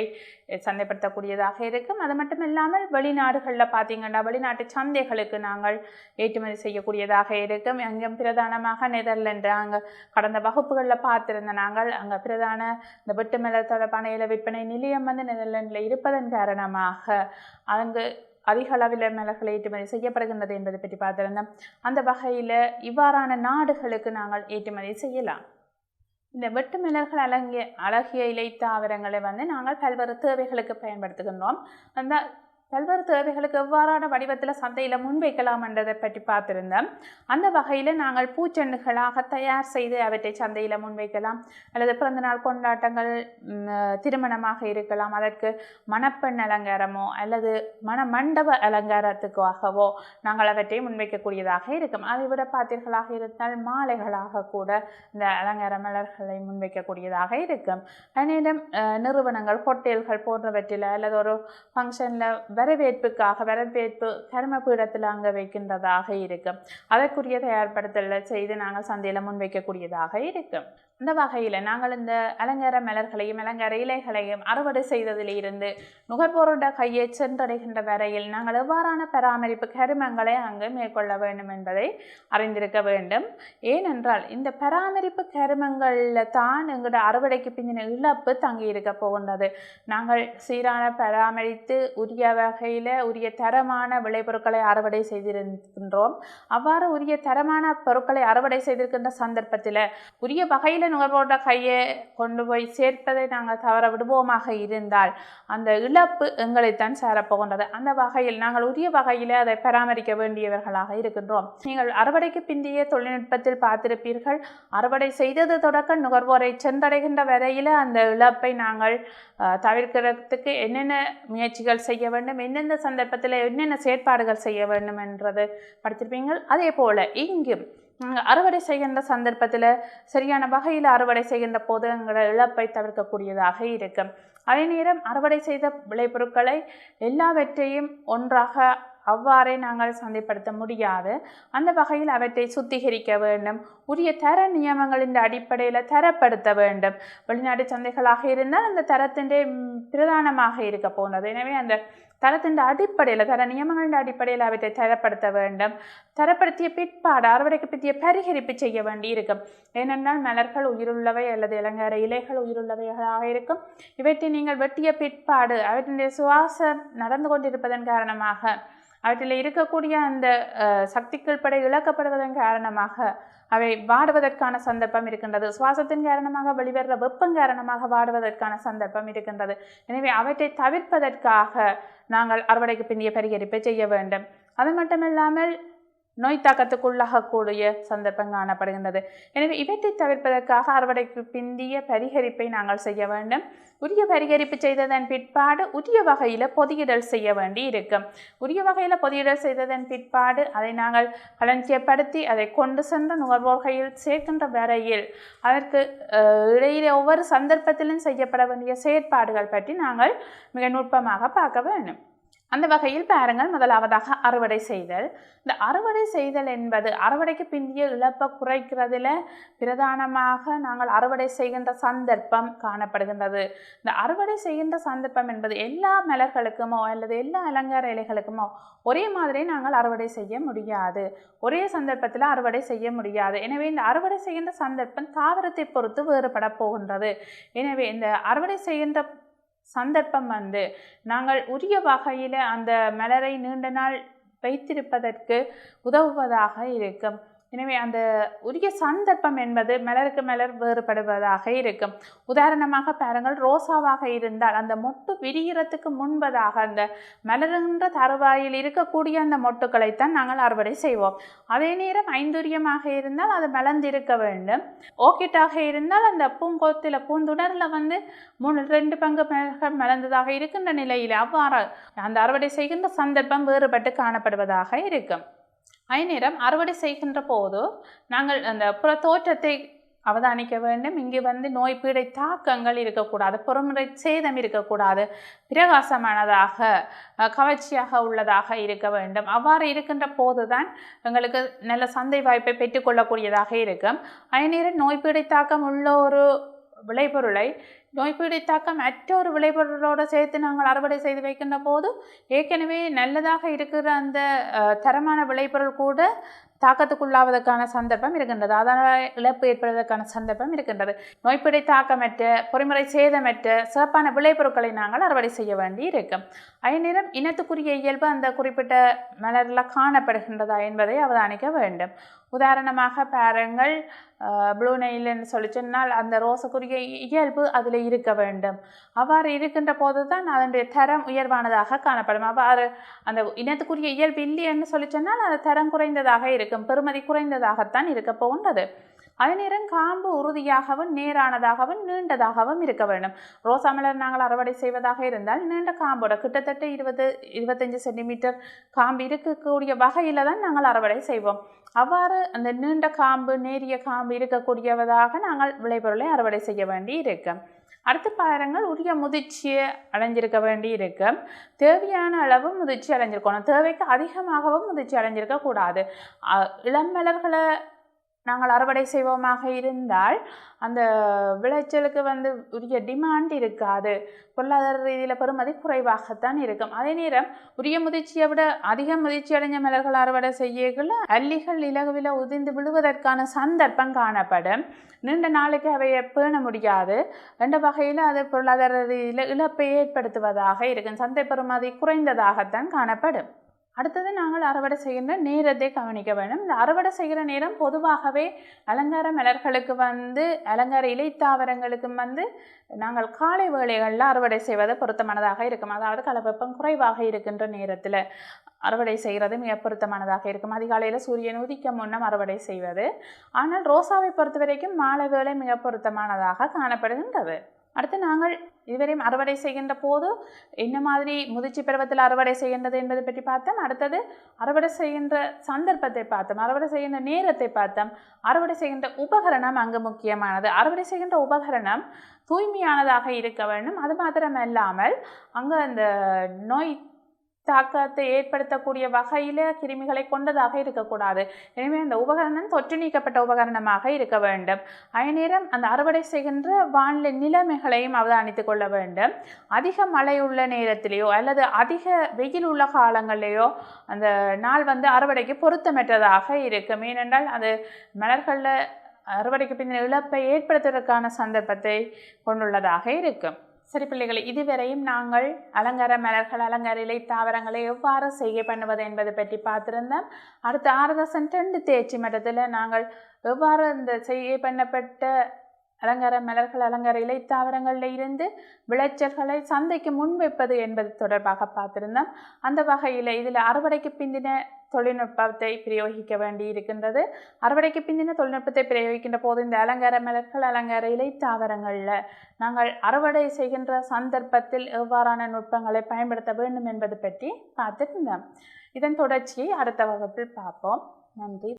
சந்தைப்படுத்தக்கூடியதாக இருக்கும். அது மட்டும் இல்லாமல் வெளிநாடுகளில் பார்த்தீங்கன்னா வெளிநாட்டு சந்தைகளுக்கு நாங்கள் ஏற்றுமதி செய்யக்கூடியதாக இருக்கும். அங்கே பிரதானமாக நெதர்லாந்து, அங்கே கடந்த வகுப்புகளில் பார்த்திருந்த நாங்கள் அங்கே பிரதான இந்த வெட்டு மலர் தொடர்பான இலை விற்பனை நிலையம் நெதர்லாண்டில் இருப்பதன் காரணமாக அங்கு அதிக அளவில் மலர்களை ஏற்றுமதி செய்யப்படுகின்றது என்பதை பற்றி பார்த்திருந்தோம். அந்த வகையில் இவ்வாறான நாடுகளுக்கு நாங்கள் ஏற்றுமதி செய்யலாம். இந்த வெட்டு மலர்கள் அழகிய இலை தாவரங்களை நாங்கள் பல்வேறு தேவைகளுக்கு பயன்படுத்துகின்றோம். அந்த பல்வேறு தேவைகளுக்கு எவ்வாறான வடிவத்தில் சந்தையில் முன்வைக்கலாம் என்றதை பற்றி பார்த்திருந்தோம். அந்த வகையில் நாங்கள் பூச்செண்டுகளாக தயார் செய்து அவற்றை சந்தையில் முன்வைக்கலாம். அல்லது பிறந்தநாள் கொண்டாட்டங்கள், திருமணமாக இருக்கலாம், அதற்கு மணப்பெண் அலங்காரமோ அல்லது மண்டப அலங்காரத்துக்காகவோ நாங்கள் அவற்றை முன்வைக்கக்கூடியதாக இருக்கும். அதை விட பார்த்தீர்களாக இருந்தால் மாலைகளாக கூட இந்த அலங்கார மலர்களை முன்வைக்கக்கூடியதாக இருக்கும். அதனிடம் நிறுவனங்கள், ஹோட்டல்கள் போன்றவற்றில் அல்லது ஒரு ஃபங்க்ஷனில் வரவேற்பு கரும பீடத்தில் அங்கே வைக்கின்றதாக இருக்கும். அதற்குரிய தயார்படுத்தலை செய்து நாங்கள் சந்தையில் முன்வைக்கக்கூடியதாக இருக்கும். இந்த வகையில் நாங்கள் இந்த அலங்கார மலர்களையும் அலங்கார இலைகளையும் அறுவடை செய்ததிலிருந்து நுகர்வோருடைய கையை சென்றடைகின்ற வரையில் நாங்கள் எவ்வாறான பராமரிப்பு கருமங்களை அங்கு மேற்கொள்ள வேண்டும் என்பதை அறிந்திருக்க வேண்டும். ஏனென்றால் இந்த பராமரிப்பு கருமங்களில் தான் எங்களோட அறுவடைக்கு பின்னின இழப்பு தங்கி இருக்க போகின்றது. நாங்கள் சீரான பராமரித்து உரிய வகையில் உரிய தரமான விளைபொருட்களை அறுவடை செய்திருக்கின்றோம். அவ்வாறு உரிய தரமான பொருட்களை அறுவடை செய்திருக்கின்ற சந்தர்ப்பத்தில் உரிய வகையில் நுகர்வோருடைய கையை கொண்டு போய் சேர்ப்பதை நாங்கள் தவற விடுவோமாக இருந்தால் அந்த இழப்பு எங்களைத்தான் சேரப்போகின்றது. அந்த வகையில் நாங்கள் உரிய வகையில் அதை பராமரிக்க வேண்டியவர்களாக இருக்கின்றோம். நீங்கள் அறுவடைக்கு பிந்தைய தொழில்நுட்பத்தில் பார்த்திருப்பீர்கள். அறுவடை செய்தது தொடக்க நுகர்வோரை சென்றடைகின்ற வரையில் அந்த இழப்பை நாங்கள் தவிர்க்கிறதுக்கு என்னென்ன முயற்சிகள் செய்ய வேண்டும், எந்தெந்த சந்தர்ப்பத்தில் என்னென்ன செயற்பாடுகள் செய்ய வேண்டும் என்றது படித்திருப்பீங்கள். அதே போல இங்கு அறுவடை செய்கின்ற சந்தர்ப்பத்தில் சரியான வகையில் அறுவடை செய்கின்ற போது எங்களோட இழப்பை தவிர்க்கக்கூடியதாக இருக்கும். அதே நேரம் அறுவடை செய்த விளைபொருட்களை எல்லாவற்றையும் ஒன்றாக அவ்வாறே நாங்கள் சந்தைப்படுத்த முடியாது. அந்த வகையில் அவற்றை சுத்திகரிக்க வேண்டும். உரிய தர நியமங்களின் அடிப்படையில் தரப்படுத்த வேண்டும். வெளிநாட்டு சந்தைகளாக இருந்தால் அந்த தரத்தின் பிரதானமாக இருக்க போனது. எனவே அந்த தரத்தின் அடிப்படையில் தர நியமங்களின் அடிப்படையில் அவற்றை தரப்படுத்த வேண்டும். தரப்படுத்திய பிற்பாடு அறுவடைக்கு பற்றிய பரிகரிப்பு செய்ய வேண்டி இருக்கும். ஏனென்றால் மலர்கள் உயிருள்ளவை அல்லது இலங்கார இலைகள் உயிருள்ளவைகளாக இருக்கும். இவற்றை நீங்கள் வெட்டிய பிற்பாடு அவற்றினுடைய சுவாசம் நடந்து கொண்டிருப்பதன் காரணமாக அவற்றில் இருக்கக்கூடிய அந்த சக்திகள் படை இழக்கப்படுவதன் காரணமாக அவை வாடுவதற்கான சந்தர்ப்பம் இருக்கின்றது. சுவாசத்தின் காரணமாக வெளிவர வெப்பம் காரணமாக வாடுவதற்கான சந்தர்ப்பம் இருக்கின்றது. எனவே அவற்றை தவிர்ப்பதற்காக நாங்கள் அறுவடைக்கு பிந்திய பரிகரிப்பை செய்ய வேண்டும். அது மட்டுமில்லாமல் நோய் தாக்கத்துக்குள்ளாகக்கூடிய சந்தர்ப்பம் காணப்படுகின்றது. எனவே இவற்றை தவிர்ப்பதற்காக அறுவடைக்கு பிந்திய பரிகரிப்பை நாங்கள் செய்ய வேண்டும். உரிய பரிகரிப்பு செய்ததன் பிற்பாடு உரிய வகையில் பொதியிடல் செய்ய வேண்டி இருக்கும். உரிய வகையில் பொதியிடல் செய்ததன் பிற்பாடு அதை நாங்கள் களஞ்சியப்படுத்தி அதை கொண்டு சென்று நுகர்வோர்கையில் சேர்க்கின்ற வரையில் அதற்கு இடையிலே ஒவ்வொரு சந்தர்ப்பத்திலும் செய்யப்பட வேண்டிய செயற்பாடுகள் பற்றி நாங்கள் மிக நுட்பமாக பார்க்க வேண்டும். அந்த வகையில் பாருங்கள், முதலாவதாக அறுவடை செய்தல். இந்த அறுவடை செய்தல் என்பது அறுவடைக்கு பிந்திய இழப்பை குறைக்கிறதுல பிரதானமாக நாங்கள் அறுவடை செய்கின்ற சந்தர்ப்பம் காணப்படுகின்றது. இந்த அறுவடை செய்கின்ற சந்தர்ப்பம் என்பது எல்லா மலர்களுக்குமோ அல்லது எல்லா அலங்கார இலைகளுக்குமோ ஒரே மாதிரி நாங்கள் அறுவடை செய்ய முடியாது. ஒரே சந்தர்ப்பத்தில் அறுவடை செய்ய முடியாது. எனவே இந்த அறுவடை செய்கின்ற சந்தர்ப்பம் தாவரத்தை பொறுத்து வேறுபட போகின்றது. எனவே இந்த அறுவடை செய்கின்ற சந்தர்ப்பம் நாங்கள் உரிய வகையில் அந்த மலரை நீண்ட நாள் வைத்திருப்பதற்கு உதவுவதாக இருக்கும். எனவே அந்த உரிய சந்தர்ப்பம் என்பது மலருக்கு மலர் வேறுபடுவதாக இருக்கும். உதாரணமாக பாருங்கள், ரோசாவாக இருந்தால் அந்த மொட்டு விரிகிறதுக்கு முன்பதாக அந்த மலருகின்ற தருவாயில் இருக்கக்கூடிய அந்த மொட்டுக்களைத்தான் நாங்கள் அறுவடை செய்வோம். அதே நேரம் ஐந்துரியமாக இருந்தால் அது மலர்ந்திருக்க வேண்டும். ஓக்கிட்டாக இருந்தால் அந்த பூங்கோத்தில் பூந்துணரில் 2 பங்கு மலர்கள் மலர்ந்ததாக இருக்கின்ற நிலையில் அவ்வாறு அந்த அறுவடை செய்கின்ற சந்தர்ப்பம் வேறுபட்டு காணப்படுவதாக இருக்கும். அதே நேரம் அறுவடை செய்கின்ற போது நாங்கள் அந்த புற தோற்றத்தை அவதானிக்க வேண்டும். இங்கே நோய் பீடை தாக்கங்கள் இருக்கக்கூடாது, பொறுமுறை சேதம் இருக்கக்கூடாது, பிரகாசமானதாக கவர்ச்சியாக உள்ளதாக இருக்க வேண்டும். அவ்வாறு இருக்கின்ற போதுதான் எங்களுக்கு நல்ல சந்தை வாய்ப்பை பெற்றுக்கொள்ளக்கூடியதாக இருக்கும். அதே நேரம் நோய் பீடை தாக்கம் உள்ள ஒரு விளைபொருளை நோய்பீடை தாக்கம் மற்றொரு விளைபொருளோடு சேர்த்து நாங்கள் அறுவடை செய்து வைக்கின்ற போது ஏற்கனவே நல்லதாக இருக்கிற அந்த தரமான விளைபொருள் கூட தாக்கத்துக்குள்ளாவதற்கான சந்தர்ப்பம் இருக்கின்றது. அதனால் இழப்பு ஏற்படுவதற்கான சந்தர்ப்பம் இருக்கின்றது. நோய்பீடை தாக்கமற்ற பொறிமுறை சேதமற்ற சிறப்பான விளைபொருட்களை நாங்கள் அறுவடை செய்ய வேண்டி இருக்கும். அதே நேரம் இனத்துக்குரிய இயல்பு அந்த குறிப்பிட்ட மலரில் காணப்படுகின்றதா என்பதை அவதானிக்க வேண்டும். உதாரணமாக பாருங்கள், ப்ளூ நெயில் என்று சொல்லி சொன்னால் அந்த ரோஸுக்குரிய இயல்பு அதில் இருக்க வேண்டும். அவ்வாறு இருக்கின்ற போது தான் அதனுடைய தரம் உயர்வானதாக காணப்படும். அவ்வாறு அந்த இனத்துக்குரிய இயல்பு இல்லை என்று சொல்லி சொன்னால் அது தரம் குறைந்ததாக இருக்கும், பெறுமதி குறைந்ததாகத்தான் இருக்க போகின்றது. அதே நேரம் காம்பு உறுதியாகவும் நேரானதாகவும் நீண்டதாகவும் இருக்க வேண்டும். ரோசா மலர் நாங்கள் அறுவடை செய்வதாக இருந்தால் நீண்ட காம்போட கிட்டத்தட்ட 20-25 சென்டிமீட்டர் காம்பு இருக்கக்கூடிய வகையில் தான் நாங்கள் அறுவடை செய்வோம். அவ்வாறு அந்த நீண்ட காம்பு நேரிய காம்பு இருக்கக்கூடியவதாக நாங்கள் விளைபொருளை அறுவடை செய்ய வேண்டி இருக்கும். அடுத்த பாருங்கள், உரிய முதிர்ச்சியை அடைஞ்சிருக்க வேண்டி இருக்கும். தேவையான அளவு முதிர்ச்சி அடைஞ்சிருக்கணும். தேவைக்கு அதிகமாகவும் முதிர்ச்சி அடைஞ்சிருக்கக்கூடாது. இளம் மலர்களை நாங்கள் அறுவடை செய்வோமாக இருந்தால் அந்த விளைச்சலுக்கு உரிய டிமாண்ட் இருக்காது. பொருளாதார ரீதியில் பெறுமதி குறைவாகத்தான் இருக்கும். அதே நேரம் உரிய முதிர்ச்சியை விட அதிக முதிர்ச்சி அடைஞ்ச மலர்கள் அறுவடை செய்யக்குள்ள அல்லிகள் இலகுவில் உதிர்ந்து விழுவதற்கான சந்தர்ப்பம் காணப்படும். நீண்ட நாளைக்கு அவையை பேண முடியாது என்ற வகையில் அது பொருளாதார ரீதியில் இழப்பை ஏற்படுத்துவதாக இருக்கும். சந்தை பெறுமதி குறைந்ததாகத்தான் காணப்படும். அடுத்தது நாங்கள் அறுவடை செய்கின்ற நேரத்தை கவனிக்க வேண்டும். இந்த அறுவடை செய்கிற நேரம் பொதுவாகவே அலங்கார மலர்களுக்கு அலங்கார இலைத்தாவரங்களுக்கு நாங்கள் காலை வேளைகளில் அறுவடை செய்வது பொருத்தமானதாக இருக்கும். அதாவது களவெப்பம் குறைவாக இருக்கின்ற நேரத்தில் அறுவடை செய்கிறது மிக பொருத்தமானதாக இருக்கும். அதிகாலையில் சூரியன் உதிக்க முன்னம் அறுவடை செய்வது. ஆனால் ரோசாவை பொறுத்த வரைக்கும் மாலை வேளை மிக பொருத்தமானதாக காணப்படுகின்றது. அடுத்து நாங்கள் இதுவரையும் அறுவடை செய்கின்ற போது என்ன மாதிரி முதிர்ச்சி பருவத்தில் அறுவடை செய்கின்றது என்பதை பற்றி பார்த்தோம். அடுத்தது அறுவடை செய்கின்ற சந்தர்ப்பத்தை பார்த்தோம், அறுவடை செய்கின்ற நேரத்தை பார்த்தோம். அறுவடை செய்கின்ற உபகரணம் அங்கு முக்கியமானது. அறுவடை செய்கின்ற உபகரணம் தூய்மையானதாக இருக்க வேண்டும். அது மாத்திரமல்லாமல் அங்கே அந்த நோய் தாக்கத்தை ஏற்படுத்தக்கூடிய வகையில் கிருமிகளை கொண்டதாக இருக்கக்கூடாது. எனவே அந்த உபகரணம் தொற்று நீக்கப்பட்ட உபகரணமாக இருக்க வேண்டும். அதே நேரம் அந்த அறுவடை செய்கின்ற வானிலை நிலைமைகளையும் அவதானித்துக் கொள்ள வேண்டும். அதிக மழை உள்ள நேரத்திலேயோ அல்லது அதிக வெயில் உள்ள காலங்களிலேயோ அந்த நாள் அறுவடைக்கு பொருத்தமற்றதாக இருக்கும். ஏனென்றால் அது மலர்களில் அறுவடைக்கு பின் இழப்பை ஏற்படுத்துவதற்கான சந்தர்ப்பத்தை கொண்டுள்ளதாக இருக்கும். சரி பிள்ளைகளை, இதுவரையும் நாங்கள் அலங்கார மலர்கள் அலங்கார இலை தாவரங்களை எவ்வாறு செய்கை பண்ணுவது என்பதை பற்றி பார்த்திருந்தோம். அடுத்த 6.2 தேர்ச்சி மட்டத்தில் நாங்கள் எவ்வாறு இந்த செய்கை பண்ணப்பட்ட அலங்கார மலர்கள் அலங்கார இலை தாவரங்களில் இருந்து விளைச்சல்களை சந்தைக்கு முன்வைப்பது என்பது தொடர்பாக பார்த்திருந்தோம். அந்த வகையில் இதில் அறுவடைக்கு பிந்தின தொழில்நுட்பத்தை பிரயோகிக்க வேண்டி இருக்கின்றது. அறுவடைக்கு பிந்தின தொழில்நுட்பத்தை பிரயோகிக்கின்ற போது இந்த அலங்கார மலர்கள் அலங்கார இலை தாவரங்களில் நாங்கள் அறுவடை செய்கின்ற சந்தர்ப்பத்தில் எவ்வாறான நுட்பங்களை பயன்படுத்த வேண்டும் என்பது பற்றி பார்த்திருந்தோம். இதன் தொடர்ச்சியை அடுத்த வகுப்பில் பார்ப்போம். நன்றி.